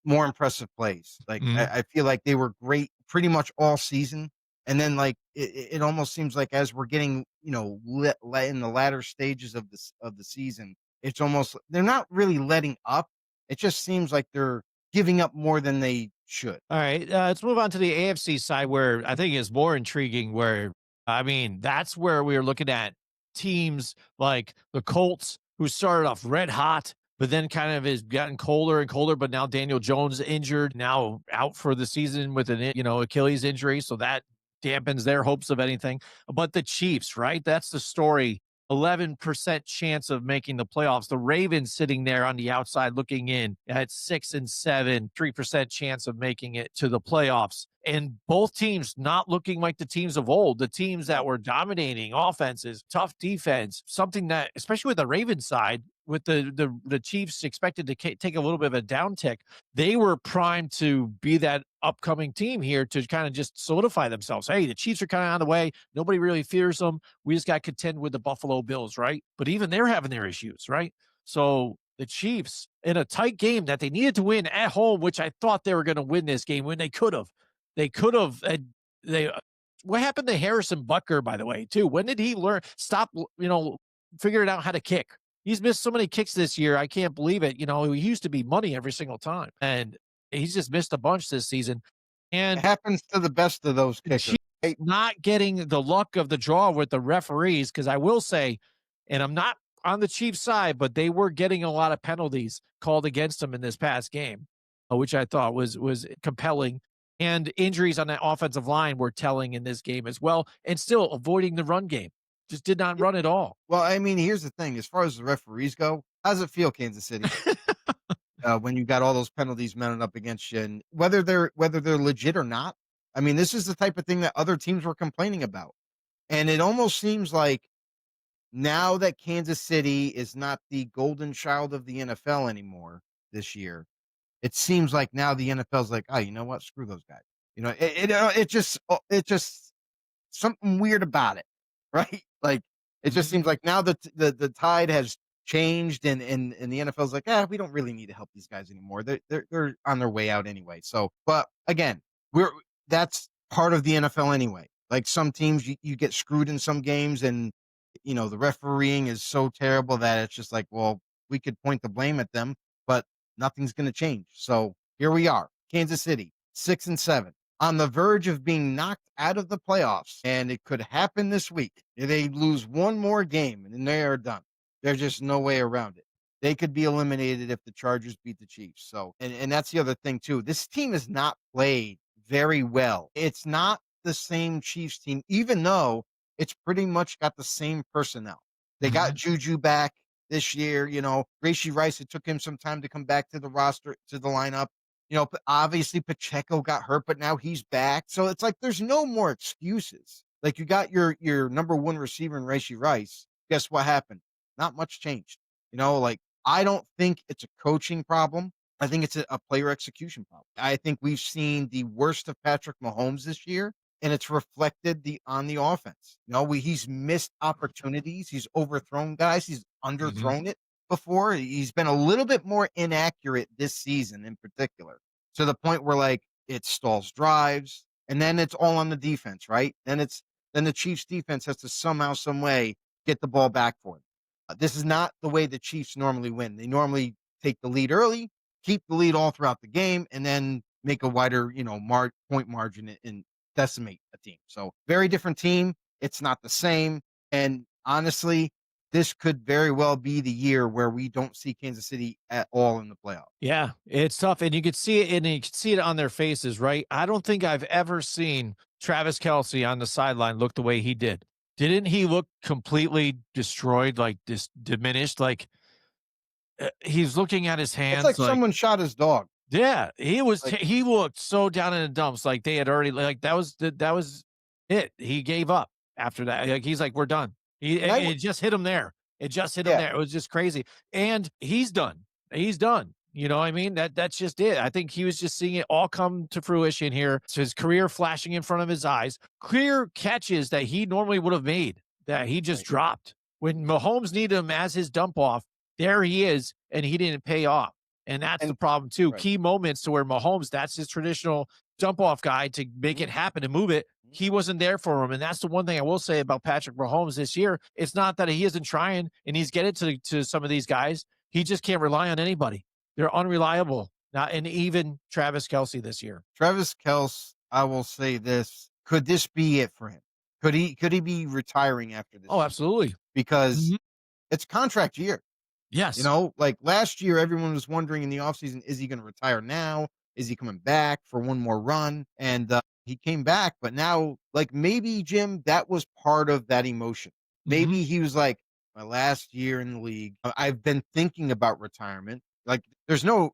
more impressive plays. Like Mhm. I feel like they were great pretty much all season, and then like it almost seems like as we're getting in the latter stages of the season, it's almost they're not really letting up. It just seems like they're giving up more than they should. All right, let's move on to the AFC side where I think is more intriguing. Where I mean, that's where we are looking at teams like the Colts, who started off red hot, but then kind of has gotten colder and colder. But now Daniel Jones injured, now out for the season with an Achilles injury, so that dampens their hopes of anything. But the Chiefs, right? That's the story. 11% chance of making the playoffs. The Ravens sitting there on the outside looking in at 6 and 7, 3% chance of making it to the playoffs. And both teams not looking like the teams of old, the teams that were dominating offenses, tough defense, something that, especially with the Ravens side, with the Chiefs expected to take a little bit of a downtick, they were primed to be that upcoming team here to kind of just solidify themselves. Hey, the Chiefs are kind of on the way. Nobody really fears them. We just got to contend with the Buffalo Bills, right? But even they're having their issues, right? So the Chiefs in a tight game that they needed to win at home, which I thought they were going to win this game when they could have. They could have. They. What happened to Harrison Butker, by the way, too? When did he stop, figuring out how to kick? He's missed so many kicks this year. I can't believe it. He used to be money every single time, and he's just missed a bunch this season. It And happens to the best of those the kickers. Chiefs not getting the luck of the draw with the referees, because I will say, and I'm not on the Chiefs side, but they were getting a lot of penalties called against them in this past game, which I thought was compelling. And injuries on that offensive line were telling in this game as well, and still avoiding the run game. Just did not run at all. Well, I mean, here's the thing: as far as the referees go, how's it feel, Kansas City? When you got all those penalties mounted up against you, and whether they're legit or not. I mean, this is the type of thing that other teams were complaining about, and it almost seems like now that Kansas City is not the golden child of the NFL anymore this year, it seems like now the NFL's like, oh, you know what? Screw those guys. It just something weird about it, right? Like it just Mhm. seems like now that the tide has changed and the NFL's like, we don't really need to help these guys anymore. They're on their way out anyway. So, but again, we're that's part of the NFL anyway. Like some teams, you get screwed in some games, and the refereeing is so terrible that it's just like, well, we could point the blame at them, but nothing's going to change. So here we are, Kansas City, 6 and 7 on the verge of being knocked out of the playoffs, and it could happen this week. They lose one more game, and then they are done. There's just no way around it. They could be eliminated if the Chargers beat the Chiefs. So, and that's the other thing too. This team has not played very well. It's not the same Chiefs team, even though it's pretty much got the same personnel. They got Mhm. Juju back this year. Rashee Rice. It took him some time to come back to the roster, to the lineup. Obviously Pacheco got hurt, but now he's back. So it's like there's no more excuses. Like you got your number one receiver in Rashee Rice. Guess what happened? Not much changed. Like I don't think it's a coaching problem. I think it's a player execution problem. I think we've seen the worst of Patrick Mahomes this year, and it's reflected on the offense. He's missed opportunities. He's overthrown guys. He's Mhm. underthrown it. before. He's been a little bit more inaccurate this season in particular, to the point where like it stalls drives, and then it's all on the defense, right? Then the Chiefs defense has to somehow, some way get the ball back for them. This is not the way the Chiefs normally win. They normally take the lead early, keep the lead all throughout the game, and then make a wider, point margin and decimate a team. So very different team. It's not the same. And honestly, this could very well be the year where we don't see Kansas City at all in the playoffs. Yeah, it's tough, and you could see it, and you could see it on their faces, right? I don't think I've ever seen Travis Kelsey on the sideline look the way he did. Didn't he look completely destroyed, like diminished? Like he's looking at his It's like hands, like someone shot his dog. yeah, he was. Like, He looked so down in the dumps, like they had already like that was it. He gave up after that. Like he's like, we're done. and I, It just hit him there. It just hit him yeah, there. It was just crazy, and he's done. He's done. You know what I mean? That's just it. I think he was just seeing it all come to fruition here. So his career flashing in front of his eyes. Clear catches that he normally would have made that he just right. dropped. When Mahomes needed him as his dump off, there he is, and he didn't pay off. And that's the And problem too. right. Key moments to where Mahomes, that's his traditional dump off guy to make it happen and move it. He wasn't there for him. And that's the one thing I will say about Patrick Mahomes this year. It's not that he isn't trying and he's getting to some of these guys. He just can't rely on anybody. They're unreliable. Not and even Travis Kelsey this year. Travis Kelce, I will say this: could this be it for him? Could he be retiring after this Oh, season? absolutely. Because Mhm. it's contract year. Yes. Like last year, everyone was wondering in the offseason, is he going to retire now? Is he coming back for one more run? And he came back, but now, like maybe Jim, that was part of that emotion. Mhm. Maybe he was like, my last year in the league, I've been thinking about retirement. Like, there's no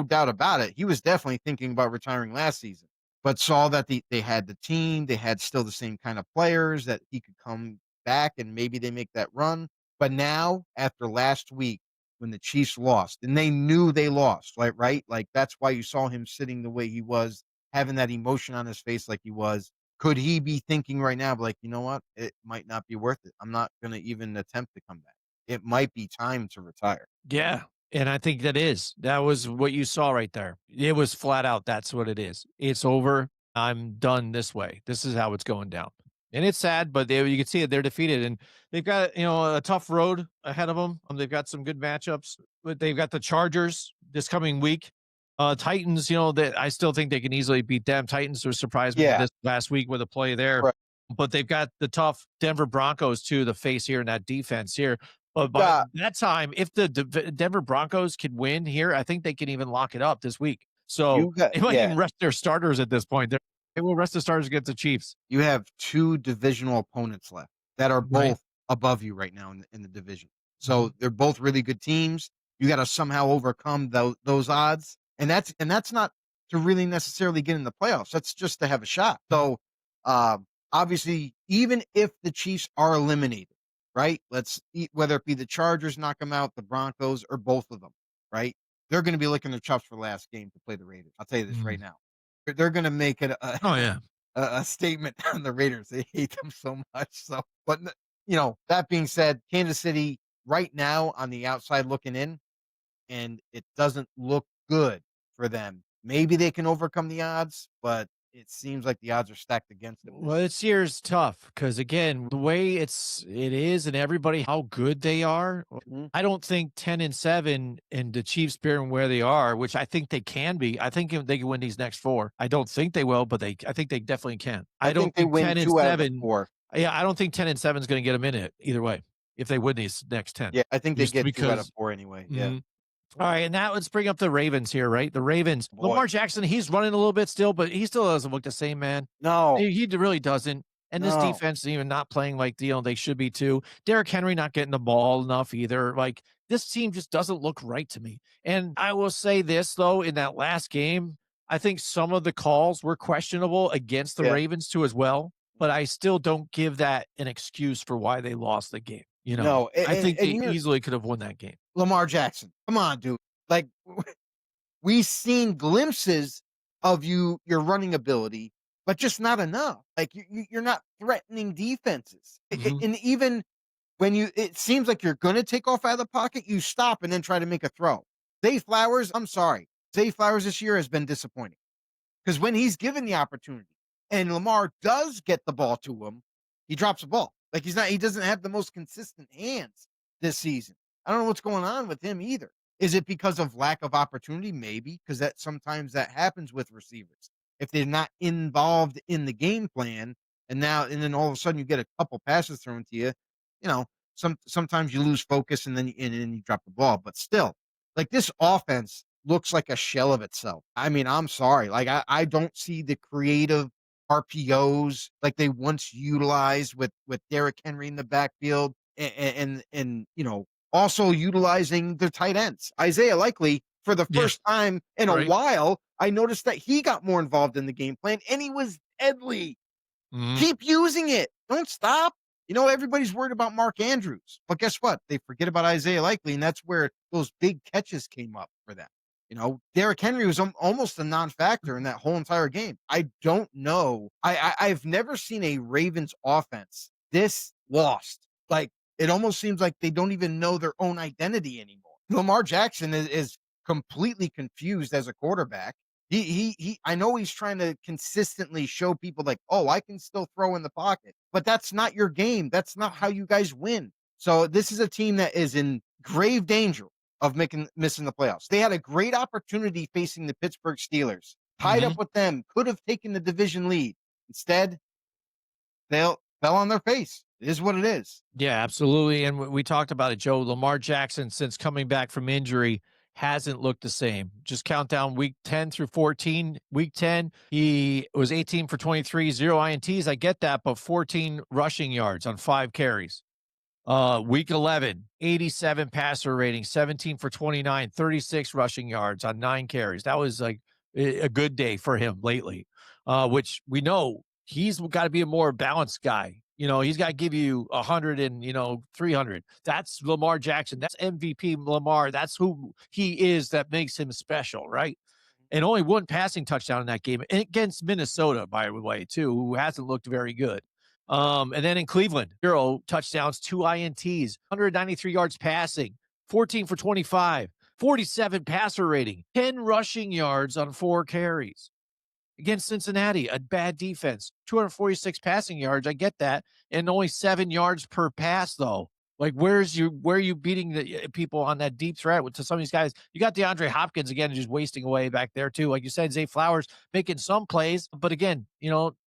doubt about it. He was definitely thinking about retiring last season, but saw that they had the team, they had still the same kind of players that he could come back and maybe they make that run. But now, after last week, when the Chiefs lost, and they knew they lost, like right, like that's why you saw him sitting the way he was, having that emotion on his face, like he was. Could he be thinking right now, like, you know what, it might not be worth it. I'm not going to even attempt to come back. It might be time to retire. Yeah. And I think that was what you saw right there. It was flat out. That's what it is. It's over. I'm done this way. This is how it's going down. And it's sad, but you can see it. They're defeated and they've got, a tough road ahead of them. They've got some good matchups, but they've got the Chargers this coming week. Titans, that I still think they can easily beat them. Titans were surprised me Yeah, this last week with a play there, right. but they've got the tough Denver Broncos too, the face here in that defense here. But by Got that time, if the Denver Broncos could win here, I think they can even lock it up this week. So you got they might yeah. even rest their starters at this point. They will rest the starters against the Chiefs, You have two divisional opponents left that are right? both above you right now in the division. Mhm. So they're both really good teams. You got to somehow overcome those odds, and that's not to really necessarily get in the playoffs. That's just to have a shot. So obviously, even if the Chiefs are eliminated, right? Whether it be the Chargers knock them out, the Broncos, or both of them, right? They're going to be licking their chops for the last game to play the Raiders. I'll tell you this right Mhm. now. They're going to make it Oh yeah. a statement on the Raiders. They hate them so much. So, but that being said, Kansas City right now on the outside looking in, and it doesn't look good for them. Maybe they can overcome the odds, but it seems like the odds are stacked against them Well, this year. this year's tough because again, the way it is, and everybody how good they are. Mhm. I don't think 10-7 and the Chiefs being where they are, which I think they can be. I think if they can win these next four. I don't think they will, but I think they definitely can. I I don't think they think win ten and 2 out of the seven. 4. Yeah, I don't think 10-7 is going to get them in it either way if they win these next 10. Yeah, I think they Just get 2 out of because 4 anyway. Yeah. mhm. All right, and now let's bring up the Ravens here, right? The Ravens. Boy. Lamar Jackson, he's running a little bit still, but he still doesn't look the same, man. No. He really doesn't. And this No. defense is even not playing like they should be too. Derrick Henry not getting the ball enough either. Like this team just doesn't look right to me. And I will say this though, in that last game, I think some of the calls were questionable against the Yeah. Ravens too as well. But I still don't give that an excuse for why they lost the game. No. I think And they you're easily could have won that game. Lamar Jackson. Come on, dude. Like we've seen glimpses of your running ability, but just not enough. Like you're not threatening defenses, Mhm. and even when it seems like you're gonna take off out of the pocket, you stop and then try to make a throw. Zay Flowers, I'm sorry. Zay Flowers this year has been disappointing because when he's given the opportunity and Lamar does get the ball to him, he drops the ball. Like he doesn't have the most consistent hands this season. I don't know what's going on with him either. Is it because of lack of opportunity? Maybe because that sometimes that happens with receivers. If they're not involved in the game plan, and then all of a sudden you get a couple passes thrown to you, you know, sometimes you lose focus and then you drop the ball. But still, like this offense looks like a shell of itself. I mean, I'm sorry. Like I don't see the creative RPOs like they once utilized with Derrick Henry in the backfield and also utilizing the tight ends. Isaiah Likely, for the Yeah, first time in a right. while, I noticed that he got more involved in the game plan and he was deadly. Mhm. Keep using it. Don't stop. Everybody's worried about Mark Andrews, but guess what? They forget about Isaiah Likely, and that's where those big catches came up for them. Derrick Henry was almost a non-factor in that whole entire game. I don't know. I've never seen a Ravens offense this lost. Like it almost seems like they don't even know their own identity anymore. Lamar Jackson is completely confused as a quarterback. I know he's trying to consistently show people like, oh, I can still throw in the pocket, but that's not your game. That's not how you guys win. So this is a team that is in grave danger of missing the playoffs. They had a great opportunity facing the Pittsburgh Steelers, tied up Mhm. with them, could have taken the division lead. Instead, they fell on their face. It is what it is. Yeah, absolutely. And we talked about it, Joe. Lamar Jackson, since coming back from injury, hasn't looked the same. Just count down week 10 through 14. Week 10, he was 18 for 23, zero INTs. I get that, but 14 rushing yards on 5 carries. Week 11, 87 passer rating, 17 for 29, 36 rushing yards on 9 carries. That was like a good day for him lately, which we know he's got to be a more balanced guy. He's got to give you 100 and, 300. That's Lamar Jackson. That's MVP Lamar. That's who he is that makes him special, right? And only one passing touchdown in that game against Minnesota, by the way, too, who hasn't looked very good. And then in Cleveland, 0 touchdowns, 2 INTs, 193 yards passing, 14 for 25, 47 passer rating, 10 rushing yards on 4 carries. Against Cincinnati, a bad defense, 246 passing yards. I get that. And only 7 yards per pass, though. Like, where are you beating the people on that deep threat to some of these guys? You got DeAndre Hopkins again, just wasting away back there, too. Like you said, Zay Flowers making some plays, but again,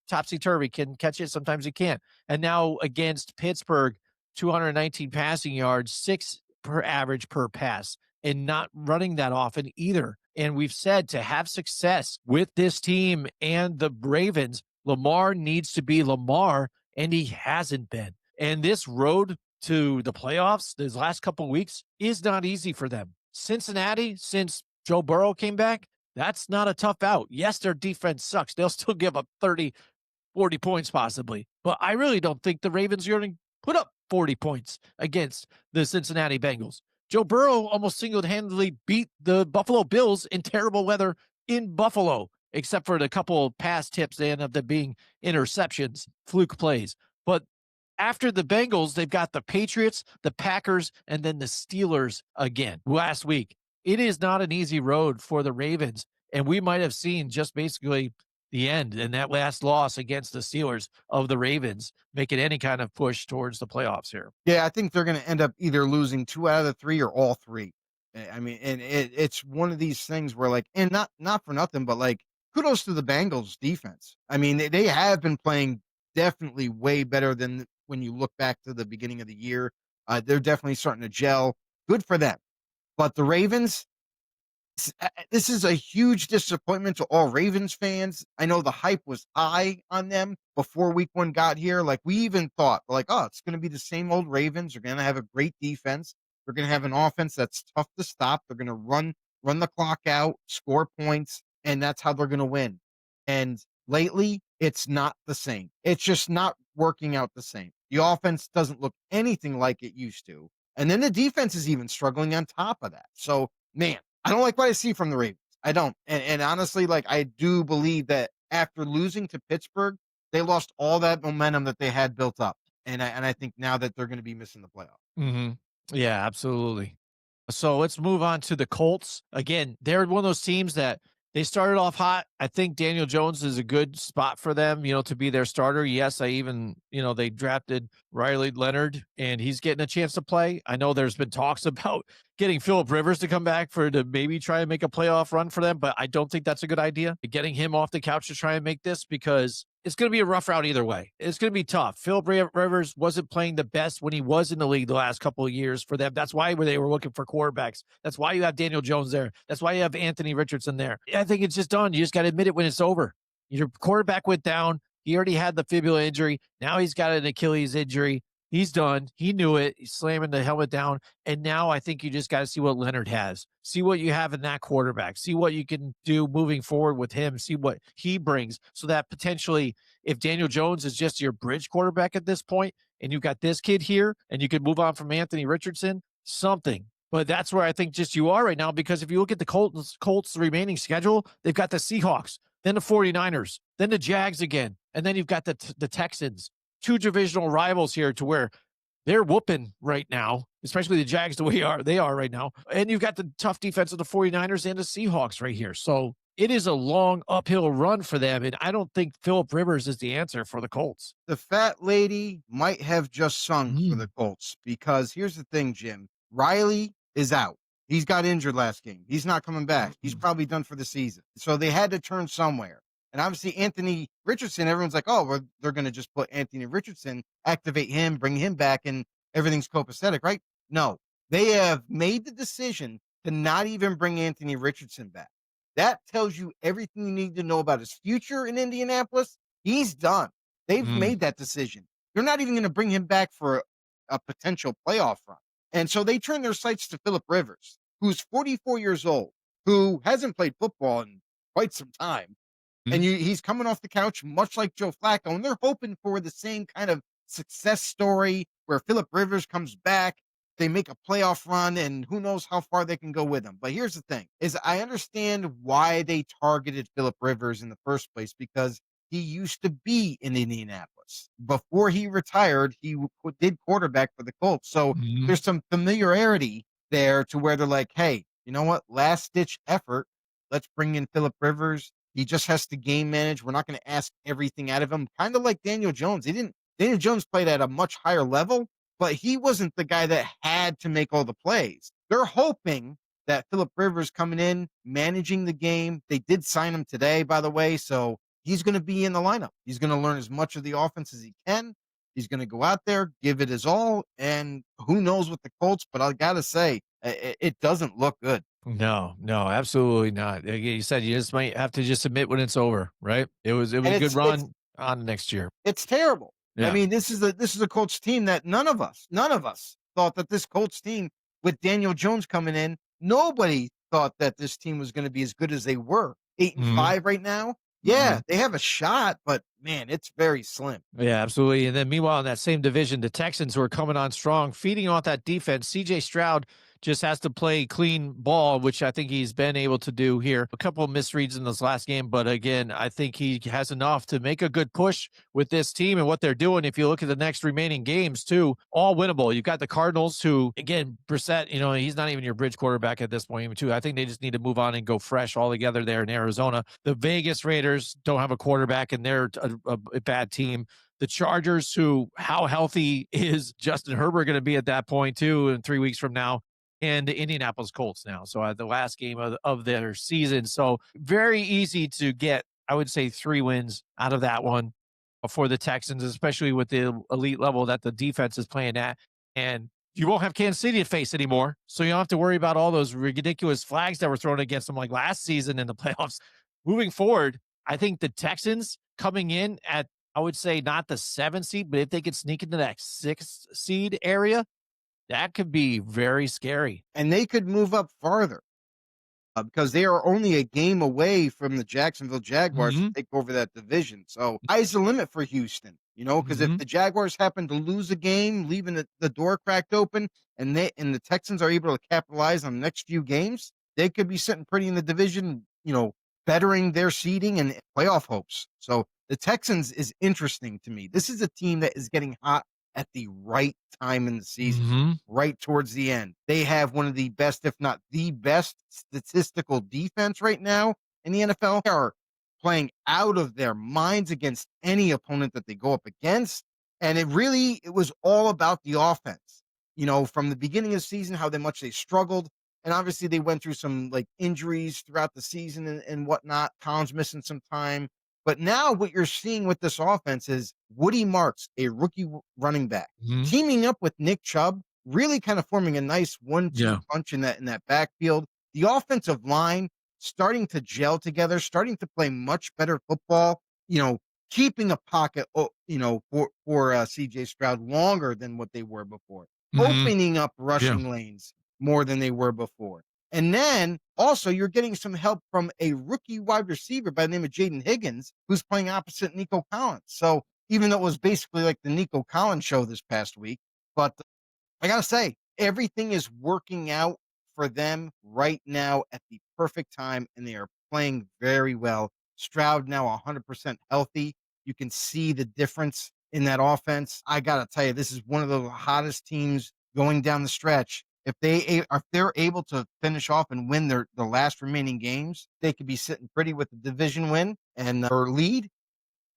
topsy turvy, can catch it. Sometimes he can't. And now against Pittsburgh, 219 passing yards, 6 per average per pass, and not running that often either. And we've said to have success with this team and the Ravens, Lamar needs to be Lamar, and he hasn't been. And this road to the playoffs, these last couple of weeks, is not easy for them. Cincinnati, since Joe Burrow came back, that's not a tough out. Yes, their defense sucks. They'll still give up 30, 40 points possibly. But I really don't think the Ravens are going to put up 40 points against the Cincinnati Bengals. Joe Burrow almost single-handedly beat the Buffalo Bills in terrible weather in Buffalo, except for the couple pass tips they end up being interceptions, fluke plays. But after the Bengals, they've got the Patriots, the Packers, and then the Steelers again last week. It is not an easy road for the Ravens, and we might have seen just basically the end and that last loss against the Steelers of the Ravens making any kind of push towards the playoffs here. Yeah, I think they're going to end up either losing 2 out of the 3 or all 3. I mean, and it's one of these things where like, and not for nothing, but like, kudos to the Bengals defense. I mean, they have been playing definitely way better than when you look back to the beginning of the year. They're definitely starting to gel. Good for them. But the Ravens, this is a huge disappointment to all Ravens fans. I know the hype was high on them before week 1 got here. Like we even thought like, oh, it's going to be the same old Ravens. They're going to have a great defense. They're going to have an offense that's tough to stop. They're going to run the clock out, score points, and that's how they're going to win. And lately, it's not the same. It's just not working out the same. The offense doesn't look anything like it used to. And then the defense is even struggling on top of that. So, man, I don't like what I see from the Ravens. I don't. And honestly, like I do believe that after losing to Pittsburgh, they lost all that momentum that they had built up. And I think now that they're gonna be missing the playoffs. Mhm. Yeah, absolutely. So let's move on to the Colts. Again, they're one of those teams that they started off hot. I think Daniel Jones is a good spot for them, to be their starter. Yes, I even, they drafted Riley Leonard and he's getting a chance to play. I know there's been talks about getting Philip Rivers to come back to maybe try and make a playoff run for them, but I don't think that's a good idea. Getting him off the couch to try and make this because it's going to be a rough route either way. It's going to be tough. Philip Rivers wasn't playing the best when he was in the league the last couple of years for them. That's why they were looking for quarterbacks. That's why you have Daniel Jones there. That's why you have Anthony Richardson there. I think it's just done. You just got to admit it when it's over. Your quarterback went down. He already had the fibula injury. Now he's got an Achilles injury. He's done. He knew it. He's slamming the helmet down. And now I think you just got to see what Leonard has. See what you have in that quarterback. See what you can do moving forward with him. See what he brings so that potentially if Daniel Jones is just your bridge quarterback at this point and you've got this kid here and you could move on from Anthony Richardson, something. But that's where I think just you are right now because if you look at the Colts remaining schedule, they've got the Seahawks, then the 49ers, then the Jags again, and then you've got the Texans. Two divisional rivals here to where they're whooping right now, especially the Jags the way they are right now. And you've got the tough defense of the 49ers and the Seahawks right here. So it is a long uphill run for them. And I don't think Philip Rivers is the answer for the Colts. The fat lady might have just sung for Mm. the Colts because here's the thing, Jim. Riley is out. He's got injured last game. He's not coming back. He's probably done for the season. So they had to turn somewhere. And obviously, Anthony Richardson, everyone's like, oh, well, they're going to just put Anthony Richardson, activate him, bring him back, and everything's copacetic, right? No, they have made the decision to not even bring Anthony Richardson back. That tells you everything you need to know about his future in Indianapolis. He's done. They've Mm. made that decision. They're not even going to bring him back for a potential playoff run. And so they turn their sights to Philip Rivers, who's 44 years old, who hasn't played football in quite some time. And Mm. he's coming off the couch, much like Joe Flacco, and they're hoping for the same kind of success story where Philip Rivers comes back, they make a playoff run, and who knows how far they can go with him. But here's the thing: is I understand why they targeted Philip Rivers in the first place because he used to be in Indianapolis before he retired. He did quarterback for the Colts, so Mm. there's some familiarity there to where they're like, hey, you know what? Last ditch effort. Let's bring in Philip Rivers. He just has to game manage. We're not going to ask everything out of him. Kind of like Daniel Jones. Daniel Jones played at a much higher level, but he wasn't the guy that had to make all the plays. They're hoping that Philip Rivers coming in, managing the game. They did sign him today, by the way. So he's going to be in the lineup. He's going to learn as much of the offense as he can. He's going to go out there, give it his all. And who knows with the Colts, but I got to say, it doesn't look good. No, absolutely not. Like you said, you just might have to just admit when it's over, right? It was And a good it's run on next year. It's terrible. I Yeah. mean, this is a Colts team that none of us thought that this Colts team with Daniel Jones coming in, nobody thought that this team was going to be as good as they were. 8 and Mhm. 5 right now. Yeah, Mhm. they have a shot, but man, it's very slim. Yeah, absolutely. And then meanwhile, in that same division, the Texans who are coming on strong, feeding off that defense. CJ Stroud just has to play clean ball, which I think he's been able to do here. A couple of misreads in this last game, but again, I think he has enough to make a good push with this team and what they're doing. If you look at the next remaining games, too, all winnable. You've got the Cardinals, who, again, Brissett, he's not even your bridge quarterback at this point, even too. I think they just need to move on and go fresh all together there in Arizona. The Vegas Raiders don't have a quarterback, and they're a bad team. The Chargers, who, how healthy is Justin Herbert going to be at that point, too, in 3 weeks from now? And the Indianapolis Colts now. So the last game of their season. So very easy to get, I would say, 3 wins out of that one for the Texans, especially with the elite level that the defense is playing at. And you won't have Kansas City to face anymore. So you don't have to worry about all those ridiculous flags that were thrown against them like last season in the playoffs. Moving forward, I think the Texans coming in at, I would say, not the 7th seed, but if they could sneak into that 6th seed area, that could be very scary. And they could move up farther because they are only a game away from the Jacksonville Jaguars to Mhm, take over that division. So sky's the limit for Houston, because if mhm. the Jaguars happen to lose a game, leaving the door cracked open, and the Texans are able to capitalize on the next few games, they could be sitting pretty in the division, bettering their seeding and playoff hopes. So the Texans is interesting to me. This is a team that is getting hot at the right time in the season, Mhm. right towards the end. They have one of the best, if not the best, statistical defense right now in the NFL. They are playing out of their minds against any opponent that they go up against. And it was all about the offense. From the beginning of the season, how much they struggled. And obviously they went through some like injuries throughout the season and whatnot. Collins missing some time. But now what you're seeing with this offense is Woody Marks, a rookie running back, Mhm. teaming up with Nick Chubb, really kind of forming a nice 1-2 Yeah. punch in that backfield. The offensive line starting to gel together, starting to play much better football. Keeping a pocket, for CJ Stroud longer than what they were before, Mhm. opening up Yeah. rushing lanes more than they were before. And then also you're getting some help from a rookie wide receiver by the name of Jaden Higgins, who's playing opposite Nico Collins. So even though it was basically like the Nico Collins show this past week, but I gotta say, everything is working out for them right now at the perfect time, and they are playing very well. Stroud now 100% healthy. You can see the difference in that offense. I gotta tell you, this is one of the hottest teams going down the stretch. If they're able to finish off and win the last remaining games, they could be sitting pretty with the division win and or lead.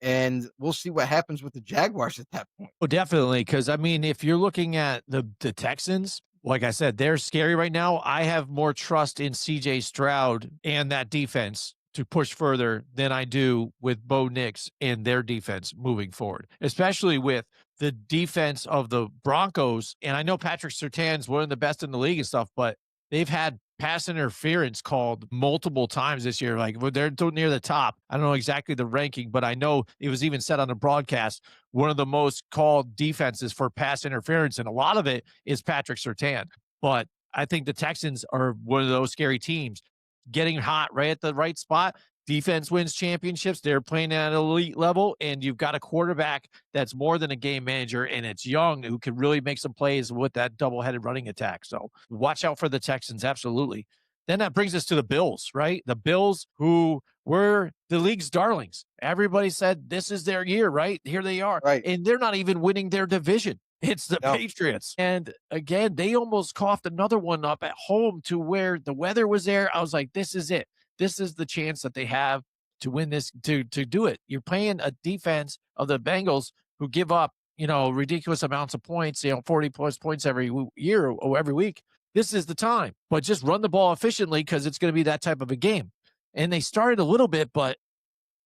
And we'll see what happens with the Jaguars at that point. Oh, definitely. Because I mean, if you're looking at the Texans, like I said, they're scary right now. I have more trust in CJ Stroud and that defense to push further than I do with Bo Nix and their defense moving forward, especially with the defense of the Broncos. And I know Patrick Surtain's one of the best in the league and stuff, but they've had pass interference called multiple times this year. Like they're near the top. I don't know exactly the ranking, but I know it was even said on the broadcast one of the most called defenses for pass interference, and a lot of it is Patrick Surtain. But I think the Texans are one of those scary teams, getting hot right at the right spot. Defense wins championships. They're playing at an elite level, and you've got a quarterback that's more than a game manager, and it's young who can really make some plays with that double-headed running attack. So watch out for the Texans, absolutely. Then that brings us to the Bills, right? The Bills, who were the league's darlings. Everybody said this is their year, right? Here they are, Right. and they're not even winning their division. It's the No. Patriots. And again, they almost coughed another one up at home to where the weather was there. I was like, this is it. This is the chance that they have to win this, to do it. You're playing a defense of the Bengals who give up, ridiculous amounts of points, 40 plus points every year or every week. This is the time. But just run the ball efficiently because it's going to be that type of a game. And they started a little bit, but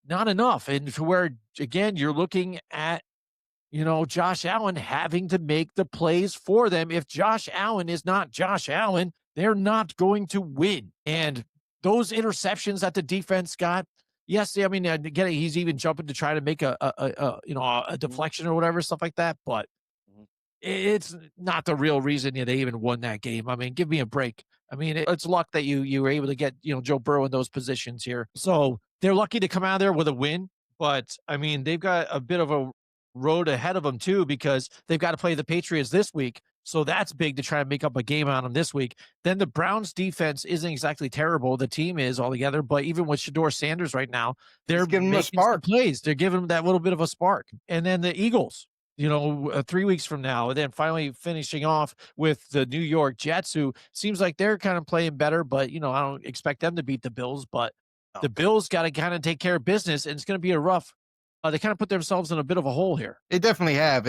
not enough. And to where, again, you're looking at Josh Allen having to make the plays for them. If Josh Allen is not Josh Allen, they're not going to win. And those interceptions that the defense got, yes, I mean, again, he's even jumping to try to make a Mhm. deflection or whatever, stuff like that. But Mhm. it's not the real reason they even won that game. I mean, give me a break. I mean, it's luck that you were able to get Joe Burrow in those positions here. So they're lucky to come out of there with a win. But I mean, they've got a bit of a road ahead of them too because they've got to play the Patriots this week. So that's big to try and make up a game on them this week. Then the Browns defense isn't exactly terrible. The team is altogether, but even with Shador Sanders right now, they're He's giving him a making some spark. plays. They're giving them that little bit of a spark. And then the Eagles, 3 weeks from now, and then finally finishing off with the New York Jets, who seems like they're kind of playing better, but I don't expect them to beat the Bills, but No. the Bills got to kind of take care of business, and it's going to be a rough. They kind of put themselves in a bit of a hole here. They definitely have,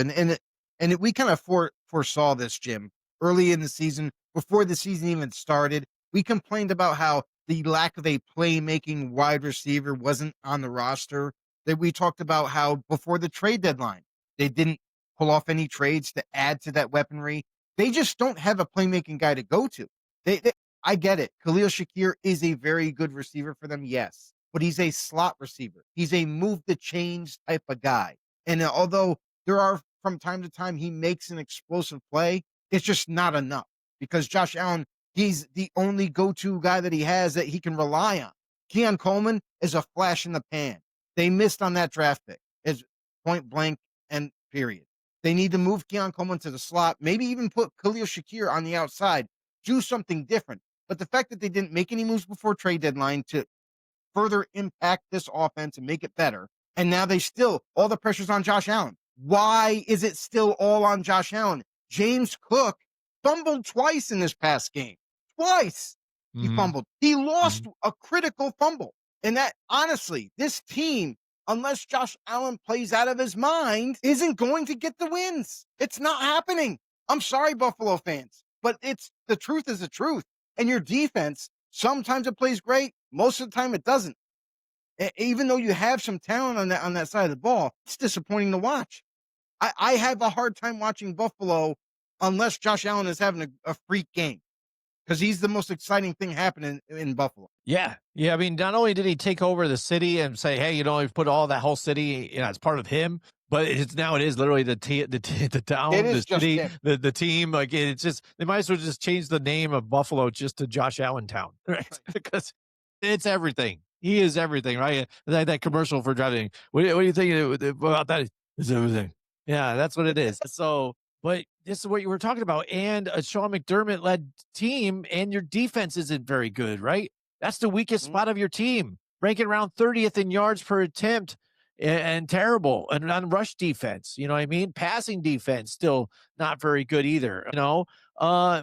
we kind of foresaw this, Jim, early in the season before the season even started. We complained about how the lack of a playmaking wide receiver wasn't on the roster. That we talked about how before the trade deadline they didn't pull off any trades to add to that weaponry. They just don't have a playmaking guy to go to. I get it. Khalil Shakir is a very good receiver for them, yes, but he's a slot receiver. He's a move the chains type of guy. And although there are from time to time he makes an explosive play, it's just not enough because Josh Allen, he's the only go-to guy that he has that he can rely on. Keon Coleman is a flash in the pan. They missed on that draft pick. It's point blank and period. They need to move Keon Coleman to the slot, maybe even put Khalil Shakir on the outside, do something different. But the fact that they didn't make any moves before trade deadline to further impact this offense and make it better. And now they still, all the pressure's on Josh Allen. Why is it still all on Josh Allen? James Cook fumbled twice in this past game. Twice he Mhm, fumbled. He lost mhm. a critical fumble. And that honestly, this team, unless Josh Allen plays out of his mind, isn't going to get the wins. It's not happening. I'm sorry, Buffalo fans, but it's the truth is the truth. And your defense, sometimes it plays great, most of the time it doesn't. Even though you have some talent on that side of the ball, it's disappointing to watch. I have a hard time watching Buffalo unless Josh Allen is having a freak game because he's the most exciting thing happening in Buffalo. Yeah, yeah, I mean, not only did he take over the city and say, "Hey, you know, we put all that whole city, you know, as part of him," but it is literally the It town, is the just city, him. the team, like, it's just they might as well just change the name of Buffalo just to Josh Allen Town, right? Right. Because it's everything. He is everything, right? That commercial for driving. What do you think about that? It's everything. Yeah, that's what it is. So, but this is what you were talking about, and a Sean McDermott led team, and your defense isn't very good, right? That's the weakest Mhm. spot of your team, ranking around 30th in yards per attempt and terrible. And on rush defense, you know what I mean? Passing defense still not very good either. Uh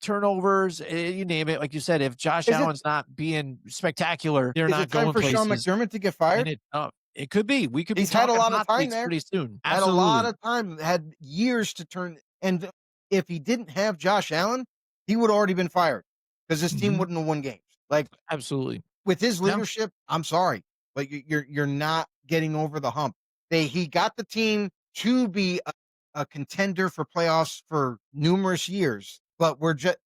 turnovers, you name it. Like you said, if Josh Is it Allen's not being spectacular, they're is it not time going for Sean places. McDermott to get And fired? it could be. We could be He's had a talking lot of hot time takes there. pretty soon. Had a lot Absolutely. of time, had years to turn. And if he didn't have Josh Allen, he would already been fired because this team Hmm. wouldn't have won games. Like Absolutely. with his Yeah. leadership, I'm sorry, but you're not getting over the hump. He got the team to be a contender for playoffs for numerous years, but we're just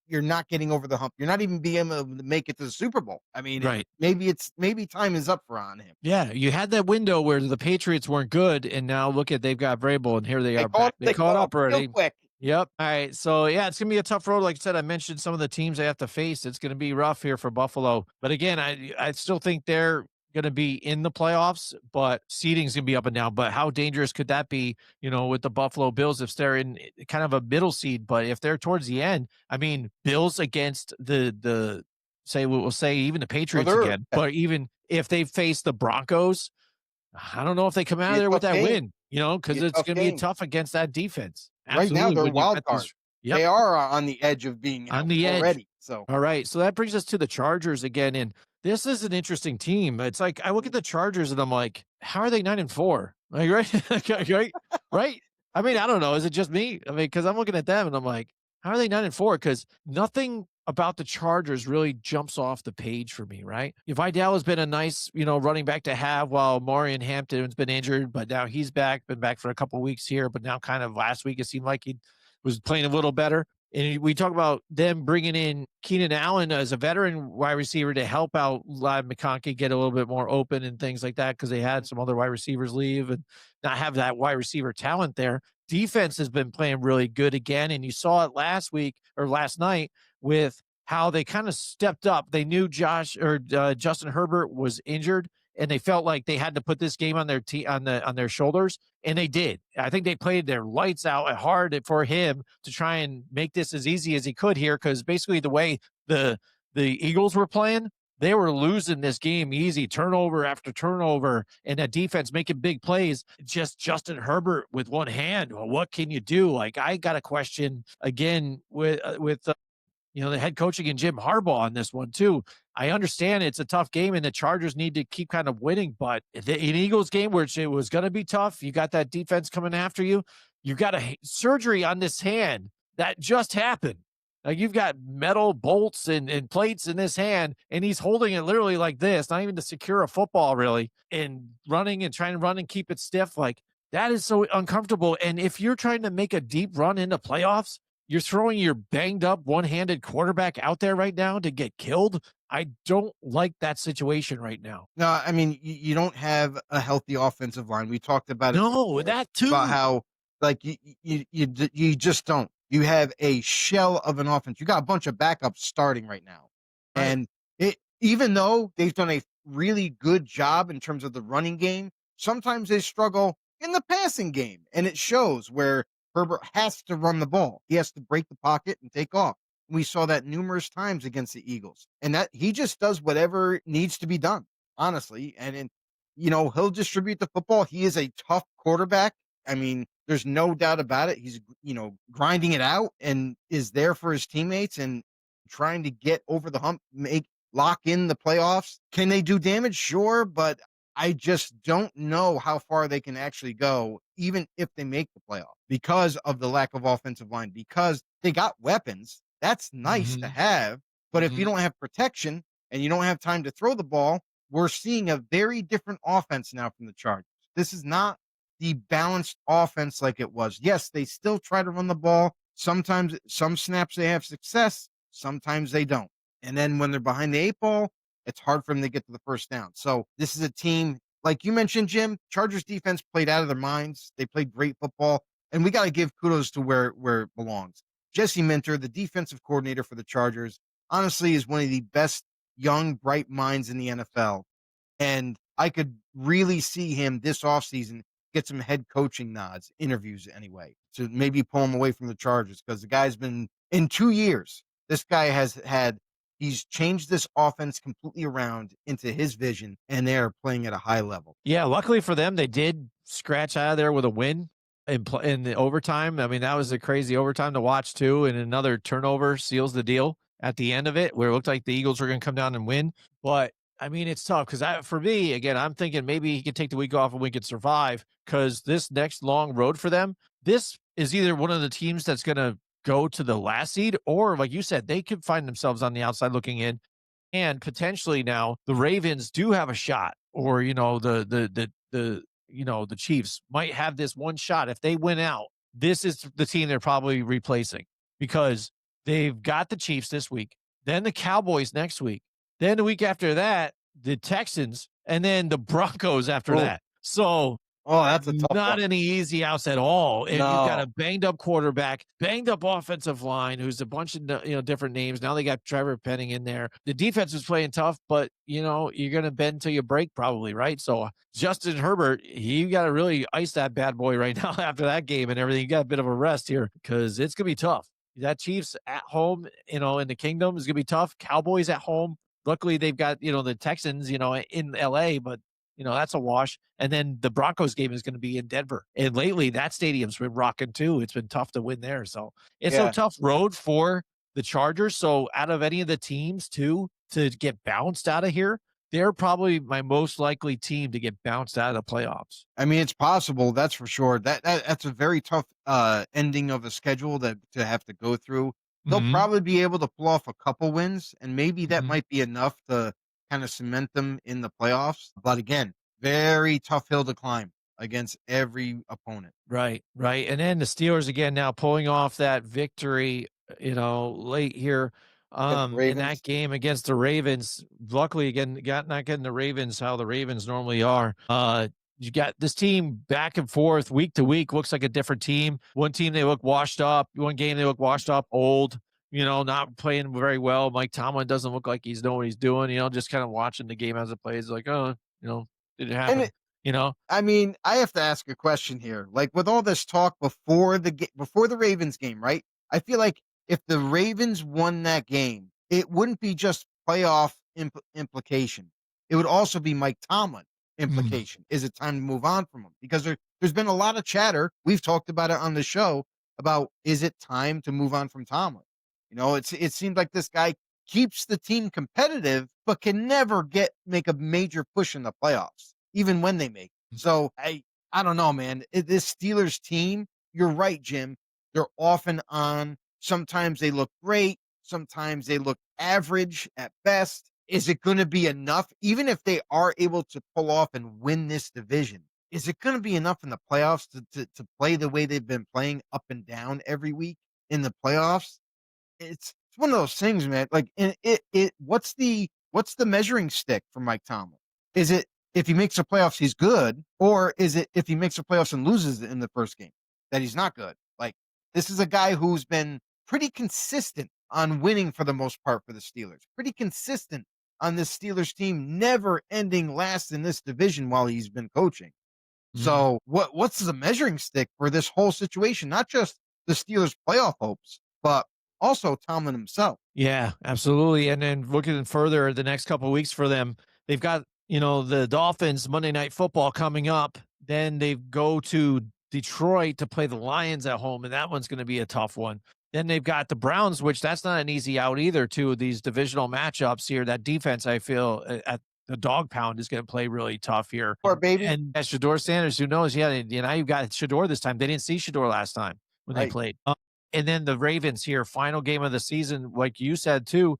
you're not getting over the hump. You're not even being able to make it to the Super Bowl. I mean, Right. maybe time is up for on him. Yeah, you had that window where the Patriots weren't good, and now look at they've got Vrabel, and here they are back. They They caught caught up up real already. quick. Yep. All right. So yeah, it's gonna be a tough road. Like I said, I mentioned some of the teams they have to face. It's gonna be rough here for Buffalo. But again, I still think they're gonna be in the playoffs, but seeding's gonna be up and down. But how dangerous could that be, you know, with the Buffalo Bills if they're in kind of a middle seed? But if they're towards the end, I mean, Bills against the say we'll say even the Well, Patriots they're again, but even if they face the Broncos, I don't know if they come out be of a there with tough that game. win, you know, because Be a it's tough gonna be game. tough against that defense. Right now, Absolutely, they're when you've wild got card. this. Yep, They are on the edge of being on out the edge. already. So All right, so that brings us to the Chargers again, and this is an interesting team. It's like I look at the Chargers and I'm like, how are they 9-4? Like, right, right, right. I mean, I don't know. Is it just me? I mean, because I'm looking at them and I'm like, how are they 9-4? Because nothing about the Chargers really jumps off the page for me, right? Vidal has been a nice, you know, running back to have while Marion Hampton's been injured, but now he's back, been back for a couple weeks here, but now kind of last week it seemed like he was playing a little better. And we talk about them bringing in Keenan Allen as a veteran wide receiver to help out Live McConkey get a little bit more open and things like that because they had some other wide receivers leave and not have that wide receiver talent there. Defense has been playing really good again. And you saw it last week or last night with how they kind of stepped up. They knew Justin Herbert was injured and they felt like they had to put this game on on their shoulders, and they did. I think they played their lights out hard for him to try and make this as easy as he could here, because basically the way the the Eagles were playing, they were losing this game easy, turnover after turnover, and that defense making big plays. Just Justin Herbert with one hand. Well, what can you do? Like I got a question again with you know, the head coaching and Jim Harbaugh on this one too. I understand it's a tough game and the Chargers need to keep kind of winning, but an Eagles game where it was going to be tough, you got that defense coming after you. You got a surgery on this hand that just happened. Like you've got metal bolts and plates in this hand, and he's holding it literally like this, not even to secure a football, really, and running and trying to run and keep it stiff. Like that is so uncomfortable. And if you're trying to make a deep run into playoffs, you're throwing your banged up one-handed quarterback out there right now to get killed. I don't like that situation right now. no, I mean you don't have a healthy offensive line. We talked about it No, before that about too. how like you just don't. You have a shell of an offense. You got a bunch of backups starting right now, Right. and it even though they've done a really good job in terms of the running game, sometimes they struggle in the passing game, and it shows where Herbert has to run the ball. He has to break the pocket and take off. We saw that numerous times against the Eagles, and that he just does whatever needs to be done, honestly. And he'll distribute the football. He is a tough quarterback. I mean, there's no doubt about it. He's, grinding it out and is there for his teammates and trying to get over the hump, lock in the playoffs. Can they do damage? Sure, but I just don't know how far they can actually go, even if they make the playoff, because of the lack of offensive line, because they got weapons. That's nice to Mhm. have. But if you Mhm. don't have protection and you don't have time to throw the ball, we're seeing a very different offense now from the Chargers. This is not the balanced offense like it was. Yes, they still try to run the ball. Sometimes, some snaps they have success, sometimes they don't. And then when they're behind the eight ball, it's hard for them to get to the first down. So this is a team, like you mentioned, Jim. Chargers defense played out of their minds. They played great football, and we got to give kudos to where it belongs. Jesse Minter, the defensive coordinator for the Chargers, honestly is one of the best young, bright minds in the NFL. And I could really see him this offseason get some head coaching nods, interviews anyway, to maybe pull him away from the Chargers, because the guy's been in 2 years. This guy he's changed this offense completely around into his vision, and they're playing at a high level. Yeah, luckily for them, they did scratch out of there with a win in the overtime. I mean, that was a crazy overtime to watch too, and another turnover seals the deal at the end of it, where it looked like the Eagles were going to come down and win. But I mean, it's tough because for me, again, I'm thinking maybe he could take the week off and we could survive because this next long road for them, this is either one of the teams that's going to go to the last seed, or like you said, they could find themselves on the outside looking in, and potentially now the Ravens do have a shot, or the Chiefs might have this one shot. If they win out, this is the team they're probably replacing because they've got the Chiefs this week, then the Cowboys next week, then the week after that, the Texans, and then the Broncos after Oh, that. So oh, that's a tough not one. any easy outs at all, and you've got a No. banged up quarterback, banged up offensive line, who's a bunch of different names. Now they got Trevor Penning in there. The defense is playing tough, but you're going to bend until you break, probably, right? So Justin Herbert, you got to really ice that bad boy right now after that game and everything. You got a bit of a rest here because it's going to be tough. That Chiefs at home, in the Kingdom is going to be tough. Cowboys at home. Luckily, they've got the Texans, in LA, but that's a wash. And then the Broncos game is going to be in Denver. And lately, that stadium's been rocking too. It's been tough to win there. So it's a Yeah. tough road for the Chargers. So out of any of the teams too, to get bounced out of here, they're probably my most likely team to get bounced out of the playoffs. I mean, it's possible, that's for sure. That's a very tough ending of a schedule that to have to go through. They'll Hmm. probably be able to pull off a couple wins, and maybe that Hmm. might be enough to kind of cement them in the playoffs. But again, very tough hill to climb against every opponent. Right, right. And then the Steelers again now pulling off that victory, late here Against the in that Ravens. game against the Ravens. Luckily again, got not getting the Ravens how the Ravens normally are. You got this team back and forth week to week, looks like a different team. One team they look washed up, one game they look washed up, old, not playing very well. Mike Tomlin doesn't look like he's knowing what he's doing, just kind of watching the game as it plays, like, oh, didn't And it, happen, you know? I mean, I have to ask a question here. Like, with all this talk before the Ravens game, right? I feel like if the Ravens won that game, it wouldn't be just playoff implication. It would also be Mike Tomlin Mm. implication. Is it time to move on from him? Because there's been a lot of chatter. We've talked about it on the show about, is it time to move on from Tomlin? It seems like this guy keeps the team competitive, but can never make a major push in the playoffs, even when they make. So I don't know, man. This Steelers team, you're right, Jim. They're off and on. Sometimes they look great. Sometimes they look average at best. Is it going to be enough? Even if they are able to pull off and win this division, is it going to be enough in the playoffs to play the way they've been playing up and down every week in the playoffs? It's one of those things, man. Like, and what's the measuring stick for Mike Tomlin? Is it if he makes the playoffs, he's good, or is it if he makes the playoffs and loses in the first game that he's not good? Like, this is a guy who's been pretty consistent on winning for the most part for the Steelers. Pretty consistent on this Steelers team, never ending last in this division while he's been coaching. Mhm. So what's the measuring stick for this whole situation? Not just the Steelers' playoff hopes, but also Tomlin himself. Yeah, absolutely. And then looking further the next couple of weeks for them, they've got the Dolphins Monday Night Football coming up. Then they go to Detroit to play the Lions at home, and that one's going to be a tough one. Then they've got the Browns, which that's not an easy out either, too. These divisional matchups here. That defense, I feel, at the dog pound is going to play really tough here. Poor baby. And as Shador Sanders, who knows? Yeah, now you've got Shador this time. They didn't see Shador last time when they Right. played. And then the Ravens here, final game of the season, like you said too,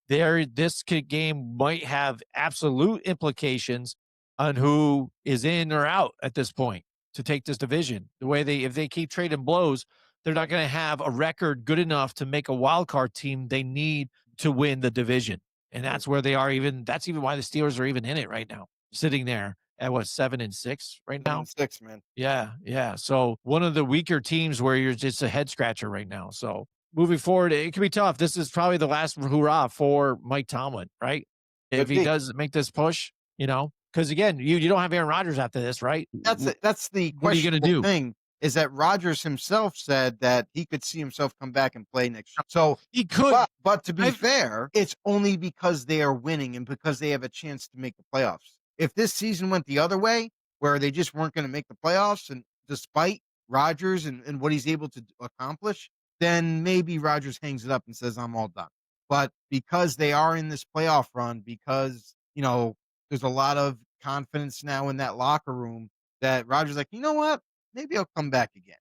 game might have absolute implications on who is in or out at this point to take this division. The way if they keep trading blows, they're not going to have a record good enough to make a wild card team. They need to win the division. And that's where they are that's even why the Steelers are even in it right now, sitting there at 7-6 right now. 7-6, man. Yeah, yeah. So one of the weaker teams where you're just a head scratcher right now. So moving forward, it can be tough. This is probably the last hurrah for Mike Tomlin, right? If he does make this push, because again, you don't have Aaron Rodgers after this, right? That's the What are you going to do? thing is that Rodgers himself said that he could see himself come back and play next year. So he could, but to be fair, it's only because they are winning and because they have a chance to make the playoffs. If this season went the other way, where they just weren't going to make the playoffs, and despite Rodgers and what he's able to accomplish, then maybe Rodgers hangs it up and says, I'm all done. But because they are in this playoff run, because, there's a lot of confidence now in that locker room that Rodgers like, you know what? Maybe I'll come back again.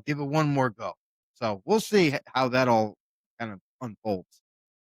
Give it one more go. So we'll see how that all kind of unfolds.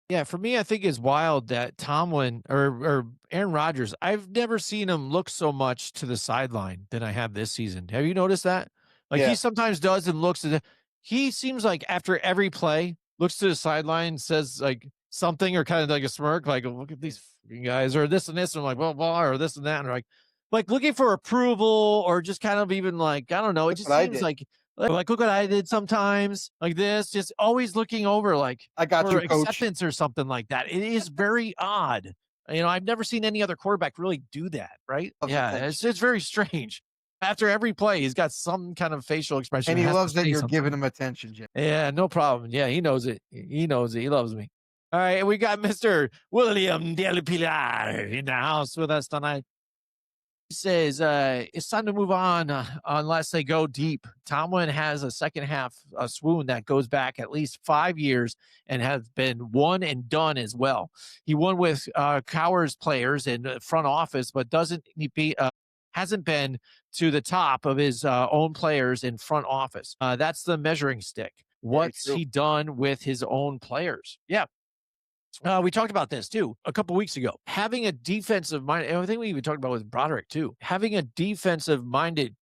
Yeah, for me, I think it's wild that Tomlin or Aaron Rodgers, I've never seen him look so much to the sideline than I have this season. Have you noticed that? Like he sometimes does and looks at he seems like after every play, looks to the sideline, says like something or kind of like a smirk, like, look at these guys or this and this, and I'm like, well, blah, or this and that, and like looking for approval or just kind of even like, I don't know. It just seems like look what I did sometimes, like this, just always looking over, like I got for you, coach. acceptance or something like that. It is very odd. I've never seen any other quarterback really do that, right? Yeah, it's very strange. After every play, he's got some kind of facial expression. And he loves that you're giving him attention, Jim. Yeah, no problem. Yeah, he knows it. He knows it. He loves me. All right, and we got Mr. William Del Pilar in the house with us tonight. He says it's time to move on unless they go deep. Tomlin has a second half swoon that goes back at least 5 years and has been one and done as well. He won with Cowers players in the front office, but hasn't been to the top of his own players in front office. That's the measuring stick. What's he done with his own players? Yeah. We talked about this too a couple weeks ago. Having a defensive mind, and I think we even talked about it with Broderick too. Having a defensive minded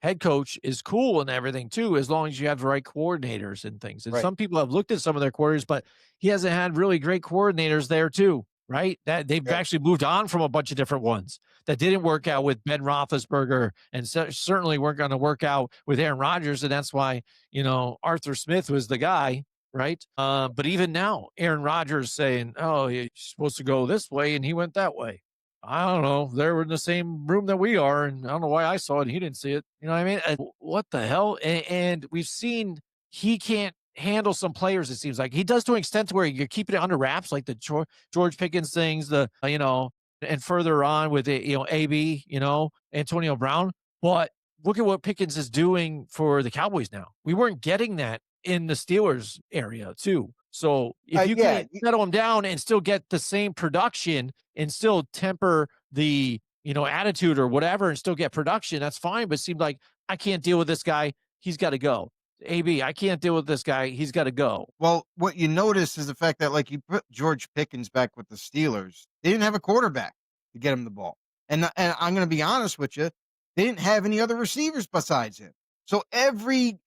head coach is cool and everything too, as long as you have the right coordinators and things. And some people have looked at some of their coordinators, but he hasn't had really great coordinators there too, right? That they've actually moved on from a bunch of different ones that didn't work out with Ben Roethlisberger and certainly weren't going to work out with Aaron Rodgers. And that's why, Arthur Smith was the guy. Right. But even now, Aaron Rodgers saying, oh, you're supposed to go this way. And he went that way. I don't know. They were in the same room that we are. And I don't know why I saw it and he didn't see it. You know what I mean? What the hell? And we've seen he can't handle some players, it seems like. He does to an extent where you're keeping it under wraps, like the George Pickens things, and further on with it, AB, Antonio Brown. But look at what Pickens is doing for the Cowboys now. We weren't getting that in the Steelers area too. So if you can settle them down and still get the same production and still temper the, attitude or whatever and still get production, that's fine. But it seemed like I can't deal with this guy. He's got to go. AB, I can't deal with this guy. He's got to go. Well, what you notice is the fact that like you put George Pickens back with the Steelers, they didn't have a quarterback to get him the ball. And I'm going to be honest with you, they didn't have any other receivers besides him. So every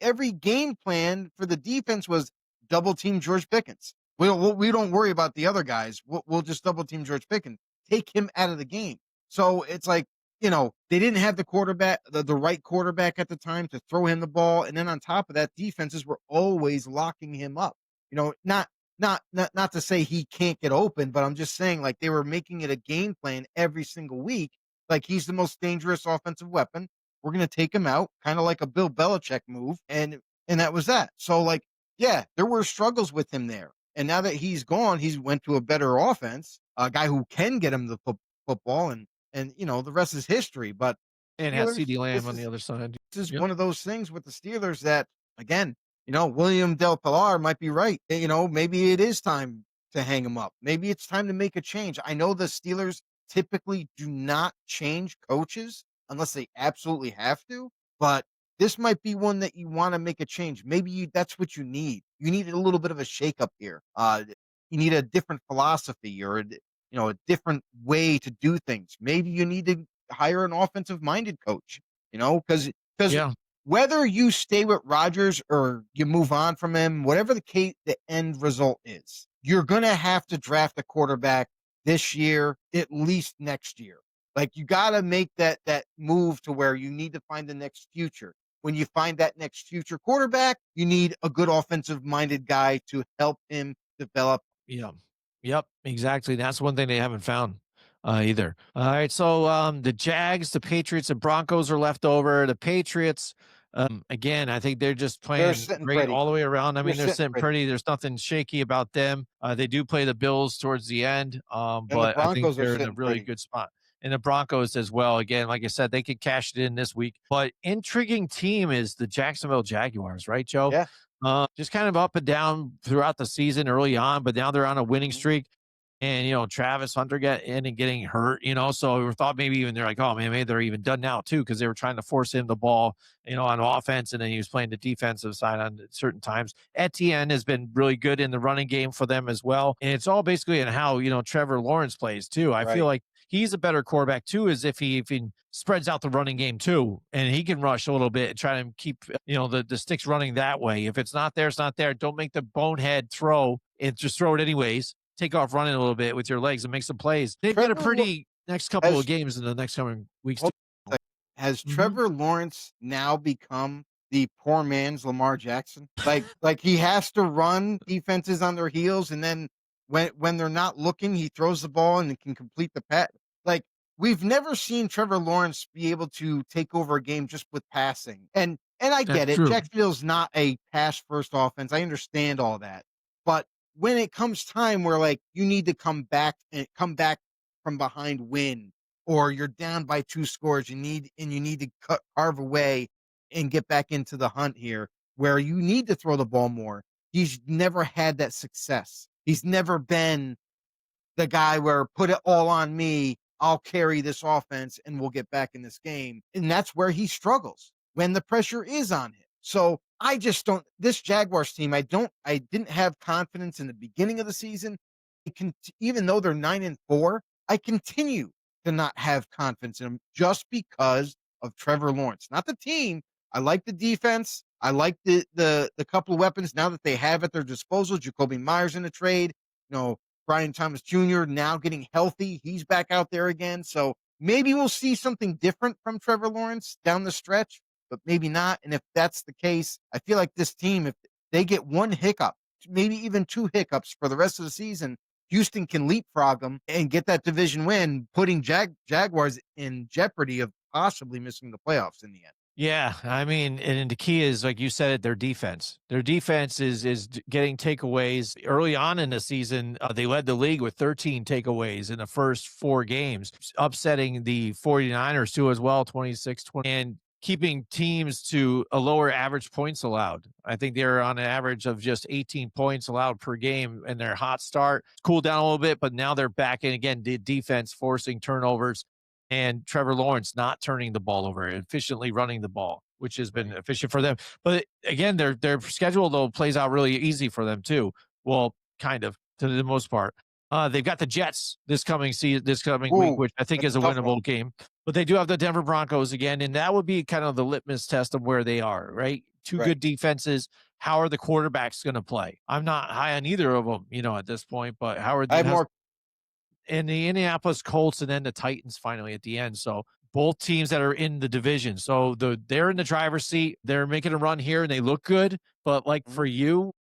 game plan for the defense was double team George Pickens. We don't worry about the other guys. We'll just double team George Pickens, take him out of the game. So it's like, they didn't have the quarterback, the right quarterback at the time to throw him the ball. And then on top of that, defenses were always locking him up. Not to say he can't get open, but I'm just saying like they were making it a game plan every single week. Like he's the most dangerous offensive weapon. We're going to take him out, kind of like a Bill Belichick move. And that was that. So like, yeah, there were struggles with him there. And now that he's gone, he's went to a better offense, a guy who can get him the football, and the rest is history. But And has Steelers, CeeDee Lamb on the other side. this is Yep. one of those things with the Steelers that, again, William Del Pilar might be right. Maybe it is time to hang him up. Maybe it's time to make a change. I know the Steelers typically do not change coaches unless they absolutely have to, but this might be one that you want to make a change. Maybe that's what you need. You need a little bit of a shakeup here. You need a different philosophy or a different way to do things. Maybe you need to hire an offensive minded coach. Because Yeah. whether you stay with Rodgers or you move on from him, whatever the end result is, you're gonna have to draft a quarterback this year, at least next year. Like you gotta make that move to where you need to find the next future. When you find that next future quarterback, you need a good offensive minded guy to help him develop. Yeah. Yep, exactly. That's one thing they haven't found, either. All right, so, the Jags, the Patriots, and Broncos are left over. The Patriots, again, I think they're just They're playing sitting great pretty. all the way around. I They're mean, they're sitting sitting pretty. pretty. There's nothing shaky about them. They do play the Bills towards the end, And the but I think Broncos are they're in a sitting really pretty. good spot. And the Broncos as well. Again, like I said, they could cash it in this week. But intriguing team is the Jacksonville Jaguars, right, Joe? Yeah. Just kind of up and down throughout the season early on, but now they're on a winning Mhm. streak. And, Travis Hunter got in and getting hurt, so we thought maybe even they're like, oh man, maybe they're even done now too, because they were trying to force him the ball, on offense, and then he was playing the defensive side on certain times. Etienne has been really good in the running game for them as well. And it's all basically in how, Trevor Lawrence plays too. I feel Right. like he's a better quarterback too, as if he spreads out the running game too, and he can rush a little bit and try to keep, the sticks running that way. If it's not there, it's not there. Don't make the bonehead throw and just throw it anyways. Take off running a little bit with your legs and make some plays. They've got a Trevor Lo- pretty next couple of has games in the next coming weeks Hold too. on a second. Has Mhm. Trevor Lawrence now become the poor man's Lamar Jackson? Like he has to run defenses on their heels, and then when they're not looking, he throws the ball and can complete the pass. Like we've never seen Trevor Lawrence be able to take over a game just with passing. And I That's get it. true. Jacksonville's not a pass first offense. I understand all that. But when it comes time where like you need to come back from behind, win, or you're down by 2 scores, you need to carve away and get back into the hunt here where you need to throw the ball more. He's never had that success. He's never been the guy where put it all on me. I'll carry this offense and we'll get back in this game. And that's where he struggles when the pressure is on him. So I just don't, this Jaguars team, I didn't have confidence in the beginning of the season. Even though they're 9-4, I continue to not have confidence in them just because of Trevor Lawrence, not the team. I like the defense. I like the couple of weapons now that they have at their disposal. Jacoby Myers in the trade, you know, Brian Thomas Jr. now getting healthy. He's back out there again. So maybe we'll see something different from Trevor Lawrence down the stretch, but maybe not. And if that's the case, I feel like this team, if they get one hiccup, maybe even 2 hiccups for the rest of the season, Houston can leapfrog them and get that division win, putting Jaguars in jeopardy of possibly missing the playoffs in the end. Yeah, I mean, and the key is, like you said, their defense. Their defense is getting takeaways early on in the season. They led the league with 13 takeaways in the first 4 games, upsetting the 49ers too as well, 26-20, and keeping teams to a lower average points allowed. I think they're on an average of just 18 points allowed per game in their hot start. Cooled down a little bit, but now they're back in again. The defense forcing turnovers and Trevor Lawrence not turning the ball over, efficiently running the ball, which has been Right. efficient for them. But again, their schedule though plays out really easy for them too. Well, kind of to the most part. They've got the Jets this coming week, Ooh, which I think that's a is a tough one. winnable game. But they do have the Denver Broncos again, and that would be kind of the litmus test of where they are. Right, 2 Right. good defenses. How are the quarterbacks going to play? I'm not high on either of them, at this point. But I have more. and the Indianapolis Colts and then the Titans finally at the end. So both teams that are in the division. So they're in the driver's seat. They're making a run here and they look good. But like Mhm. for you,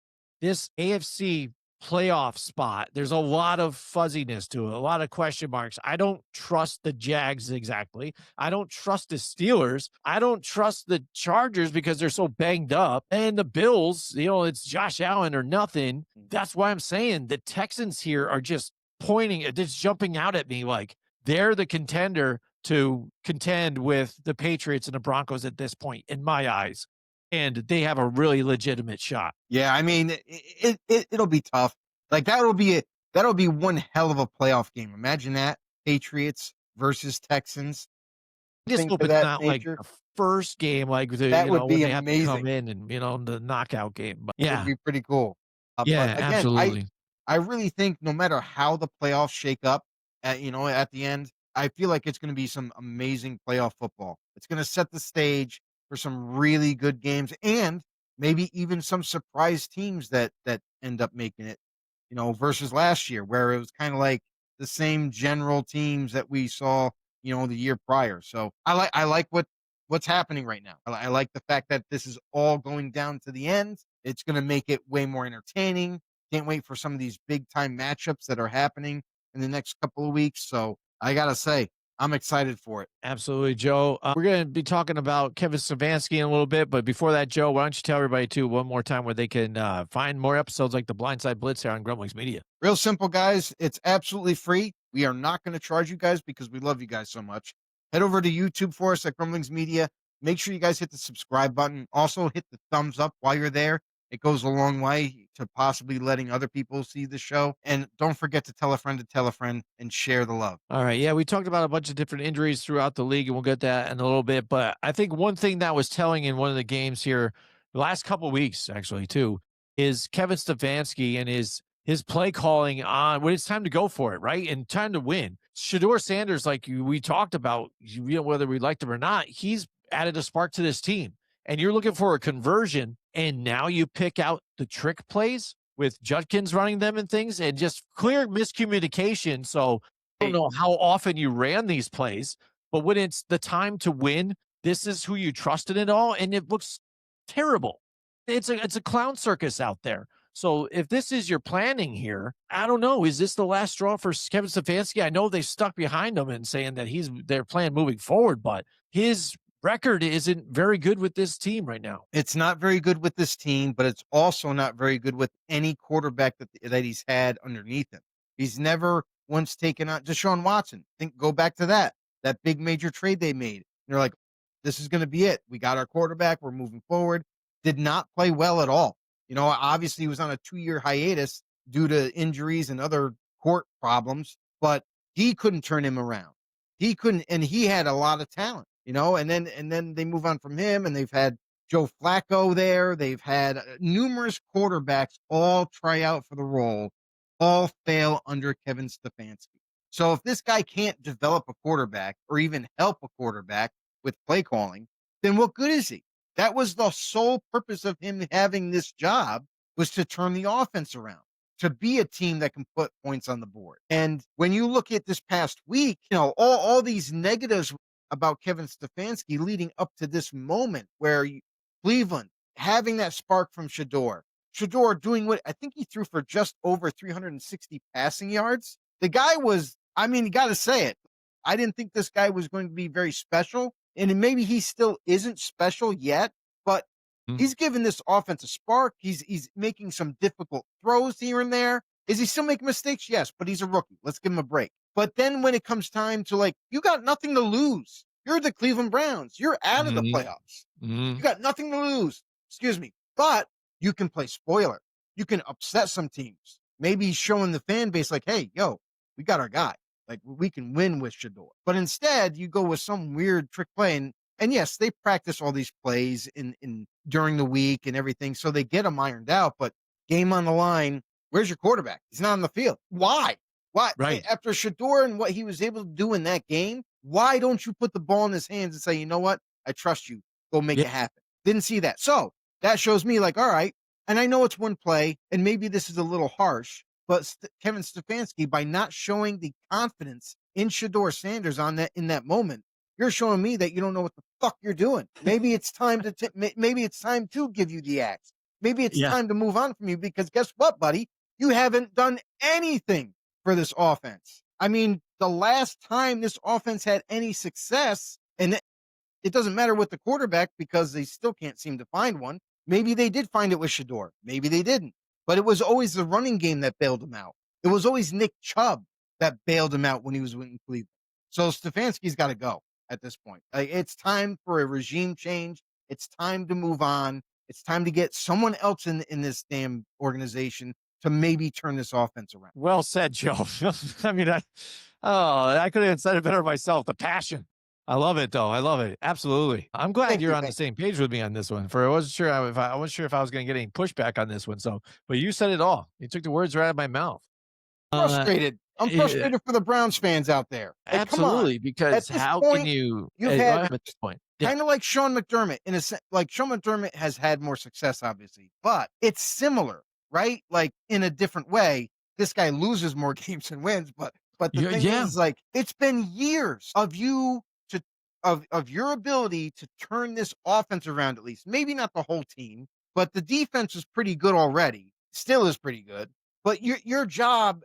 this AFC playoff spot, there's a lot of fuzziness to it, a lot of question marks. I don't trust the Jags exactly. I don't trust the Steelers. I don't trust the Chargers because they're so banged up. And the Bills, it's Josh Allen or nothing. That's why I'm saying the Texans here are just jumping out at me like they're the contender to contend with the Patriots and the Broncos at this point, in my eyes. And they have a really legitimate shot. Yeah, I mean, it'll be tough. Like that'll be one hell of a playoff game. Imagine that, Patriots versus Texans, I just thing hope to it's that not like nature. the first game, like That would when be they have to come amazing. in and the knockout game. But That would yeah, be pretty cool. But yeah, again, absolutely. I really think no matter how the playoffs shake up, at the end, I feel like it's going to be some amazing playoff football. It's going to set the stage for some really good games and maybe even some surprise teams that end up making it. Versus last year where it was kind of like the same general teams that we saw, the year prior. So I like what's happening right now. I like the fact that this is all going down to the end. It's going to make it way more entertaining. Can't wait for some of these big time matchups that are happening in the next couple of weeks. So I gotta say, I'm excited for it. Absolutely, Joe. We're going to be talking about Kevin Stefanski in a little bit, but before that, Joe, why don't you tell everybody too one more time where they can find more episodes like the Blind Side Blitz here on Grumblings Media? Real simple, guys. It's absolutely free. We are not going to charge you guys because we love you guys so much. Head over to YouTube for us at Grumblings Media. Make sure you guys hit the subscribe button. Also, hit the thumbs up while you're there. It goes a long way to possibly letting other people see the show. And don't forget to tell a friend to tell a friend and share the love. All right. Yeah, we talked about a bunch of different injuries throughout the league, and we'll get that in a little bit. But I think one thing that was telling in one of the games here, the last couple of weeks actually too, is Kevin Stefanski and his play calling on when it's time to go for it, right? And time to win. Shador Sanders, like we talked about, whether we liked him or not, he's added a spark to this team. And you're looking for a conversion, and now you pick out the trick plays with Judkins running them and things, and just clear miscommunication. So I don't Hey, know how often you ran these plays, but when it's the time to win, this is who you trusted it all, and it looks terrible. It's a clown circus out there. So if this is your planning here, I don't know. Is this the last straw for Kevin Stefanski? I know they stuck behind him and saying that he's their plan moving forward, but his record isn't very good with this team right now. it's not very good with this team, but it's also not very good with any quarterback that he's had underneath him. He's never once taken out Deshaun Watson. Go back to that big major trade they made. They're like, this is going to be it. We got our quarterback. We're moving forward. Did not play well at all. Obviously he was on a 2-year hiatus due to injuries and other court problems, but he couldn't turn him around. He couldn't, and he had a lot of talent, and then they move on from him, and they've had Joe Flacco there. They've had numerous quarterbacks all try out for the role, all fail under Kevin Stefanski. So if this guy can't develop a quarterback or even help a quarterback with play calling, then what good is he? That was the sole purpose of him having this job, was to turn the offense around, to be a team that can put points on the board. And when you look at this past week, all these negatives about Kevin Stefanski leading up to this moment where Cleveland having that spark from Shador doing what I think he threw for just over 360 passing yards. The guy was, I mean, you got to say it. I didn't think this guy was going to be very special, and maybe he still isn't special yet, but Mm. he's given this offense a spark. He's making some difficult throws here and there. Is he still making mistakes? Yes, but he's a rookie. Let's give him a break. But then when it comes time to, like, you got nothing to lose. You're the Cleveland Browns. You're out of the Mhm. playoffs. You Mhm. got nothing to lose. Excuse me. But you can play spoiler. You can upset some teams. Maybe he's showing the fan base like, hey, yo, we got our guy. Like, we can win with Shador. But instead, you go with some weird trick play. And yes, they practice all these plays in during the week and everything, so they get them ironed out. But game on the line, where's your quarterback? He's not on the field. Why? Why? Right. After Shador and what he was able to do in that game, why don't you put the ball in his hands and say, you know what? I trust you. Go make Yeah. it happen. Didn't see that. So that shows me, like, all right. And I know it's one play, and maybe this is a little harsh, but Kevin Stefanski, by not showing the confidence in Shador Sanders on that in that moment, you're showing me that you don't know what the fuck you're doing. Maybe it's time to maybe it's time to give you the axe. Maybe it's Yeah. time to move on from you, because guess what, buddy? You haven't done anything for this offense. I mean, the last time this offense had any success, and it doesn't matter with the quarterback because they still can't seem to find one. Maybe they did find it with Shador. Maybe they didn't. But it was always the running game that bailed him out. It was always Nick Chubb that bailed him out when he was in Cleveland. So Stefanski's got to go at this point. Like, it's time for a regime change. It's time to move on. It's time to get someone else in this damn organization to maybe turn this offense around. Well said, Joe. I mean, I couldn't have said it better myself. The passion. I love it, though. I love it. Absolutely. I'm glad Thank you're you, on the thank you. same page with me on this one. For I wasn't sure if I wasn't sure if I was going to get any pushback on this one. So, but you said it all. You took the words right out of my mouth. Uh, Frustrated. I'm yeah, frustrated for the Browns fans out there. Like, come on. absolutely. At Because this how can point, you you've go had ahead at this point? Yeah, kind of like Sean McDermott in a sense. Like, Sean McDermott has had more success, obviously, but it's similar, right? Like, in a different way. This guy loses more games than wins, but the yeah, thing yeah, is, like, it's been years of you to of your ability to turn this offense around, at least. Maybe not the whole team, but the defense is pretty good already. Still is pretty good. But your job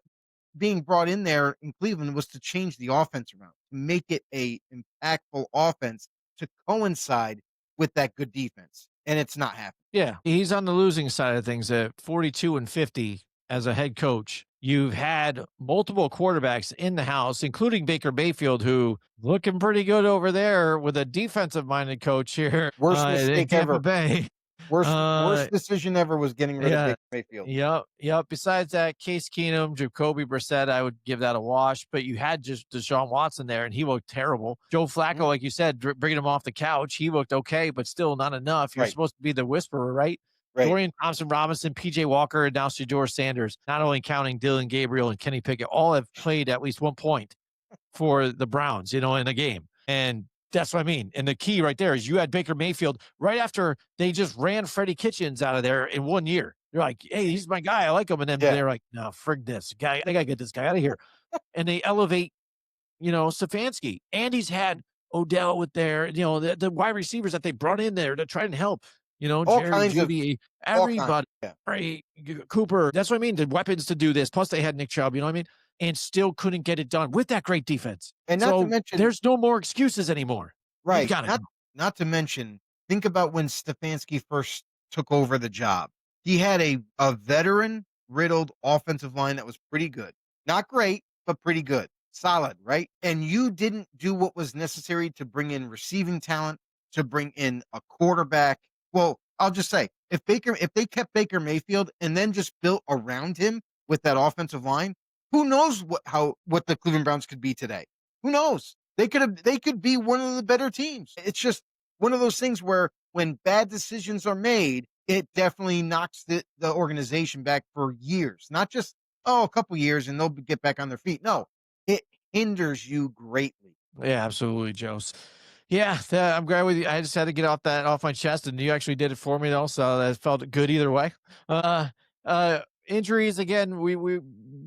being brought in there in Cleveland was to change the offense around, to make it a impactful offense to coincide with that good defense, and it's not happening. yeah. He's on the losing side of things at 42-50 as a head coach. You've had multiple quarterbacks in the house, including Baker Mayfield, who looking pretty good over there with a defensive minded coach here Worst in mistake Tampa ever. Bay. Worst Uh, decision ever was getting rid of yeah. Baker Mayfield. Yep. Yep. Besides that, Case Keenum, Jacoby Brissett, I would give that a wash. But you had just Deshaun Watson there, and he looked terrible. Joe Flacco, Mhm. like you said, bringing him off the couch, he looked okay, but still not enough. You're Right, supposed to be the whisperer, right? right. Dorian Thompson Robinson, PJ Walker, and now Shador Sanders, not only counting Dylan Gabriel and Kenny Pickett, all have played at least 1 point for the Browns, in a game. And that's what I mean. And the key right there is you had Baker Mayfield right after they just ran Freddie Kitchens out of there in 1 year. They're like, hey, he's my guy. I like him. And then Yeah. they're like, no, frig this guy. I got to get this guy out of here. And they elevate, Stefanski. And he's had Odell with their, the wide receivers that they brought in there to try and help, All Jerry, kinds of Judy, all kinds. everybody, Yeah. right, Cooper. That's what I mean. The weapons to do this. Plus, they had Nick Chubb, you know what I mean? And still couldn't get it done with that great defense. And not to So mention, there's no more excuses anymore. You've right, got to go. not to mention, think about when Stefanski first took over the job. He had a veteran riddled offensive line that was pretty good. Not great, but pretty good. Solid, right? And you didn't do what was necessary to bring in receiving talent, to bring in a quarterback. Well, I'll just say, if they kept Baker Mayfield and then just built around him with that offensive line, who knows what the Cleveland Browns could be today? Who knows? They could be one of the better teams. It's just one of those things where when bad decisions are made, it definitely knocks the organization back for years. Not just, a couple years and they'll get back on their feet. No, it hinders you greatly. Yeah, absolutely, Joe's. Yeah, I'm glad with you. I just had to get off my chest, and you actually did it for me though, so that felt good either way. Uh, Injuries again. We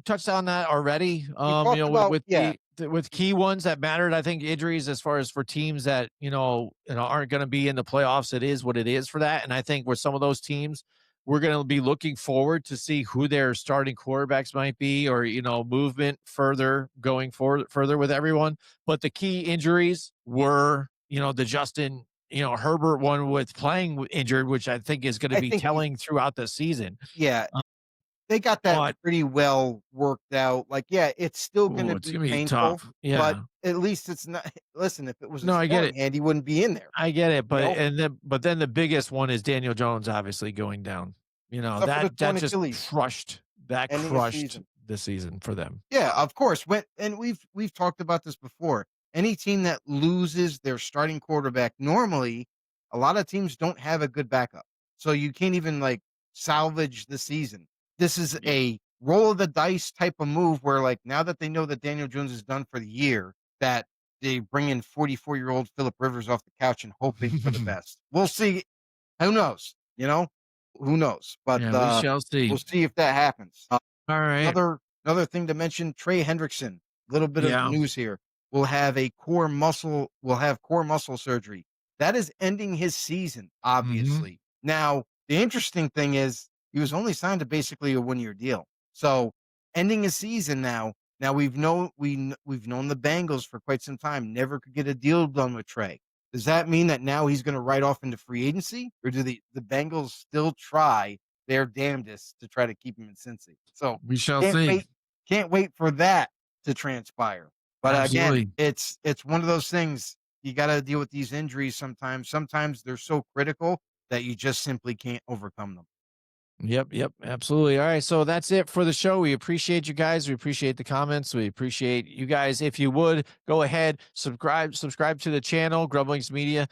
touched on that already. We talked about, With yeah, with key ones that mattered. I think injuries, as far as for teams that aren't going to be in the playoffs, it is what it is for that. And I think with some of those teams, we're going to be looking forward to see who their starting quarterbacks might be, or movement further going forward further with everyone. But the key injuries were, the Justin, Herbert one with playing injured, which I think is going to I be think he's, telling throughout the season. yeah, Uh, they got that but pretty well worked out. Like, yeah, it's still going ooh, to it's be gonna be painful, tough. but Yeah. at least it's not. Listen, if it was a No, I get starting it. hand, he wouldn't be in there. I get it. You know, But then the biggest one is Daniel Jones obviously going down. suffered a That torn just Achilles, ending a crushed season. the season for them. Yeah, of course. And we've talked about this before. Any team that loses their starting quarterback, normally, a lot of teams don't have a good backup, so you can't even like salvage the season. This is Yeah. a roll of the dice type of move where, like, now that they know that Daniel Jones is done for the year, that they bring in 44-year-old Philip Rivers off the couch and hoping for the best. We'll see. Who knows? Who knows? But Yeah, we shall see. we'll see if that happens. All right. Another thing to mention, Trey Hendrickson, a little bit of Yeah. news here, will have core muscle surgery. That is ending his season, Mhm. obviously. Now, the interesting thing is he was only signed to basically a 1-year deal. So, ending his season now. Now we've known the Bengals for quite some time never could get a deal done with Trey. Does that mean that now he's going to ride off into free agency, or do the Bengals still try their damnedest to try to keep him in Cincy? So, We shall can't see. wait can't wait for that to transpire. But again, Absolutely. it's one of those things you got to deal with these injuries sometimes. Sometimes they're so critical that you just simply can't overcome them. Yep, yep, absolutely. All right, so that's it for the show. We appreciate you guys. We appreciate the comments. We appreciate you guys. If you would go ahead, subscribe to the channel, Grumblings Media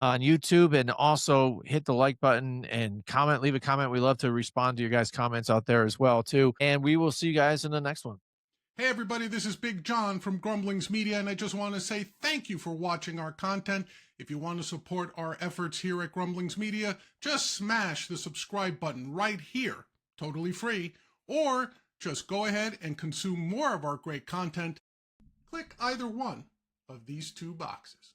on YouTube, and also hit the like button and comment, leave a comment. We love to respond to your guys' comments out there as well, too. And we will see you guys in the next one. Hey everybody, this is Big John from Grumblings Media, and I just want to say thank you for watching our content. If you want to support our efforts here at Grumblings Media, just smash the subscribe button right here, totally free, or just go ahead and consume more of our great content. Click either one of these two boxes.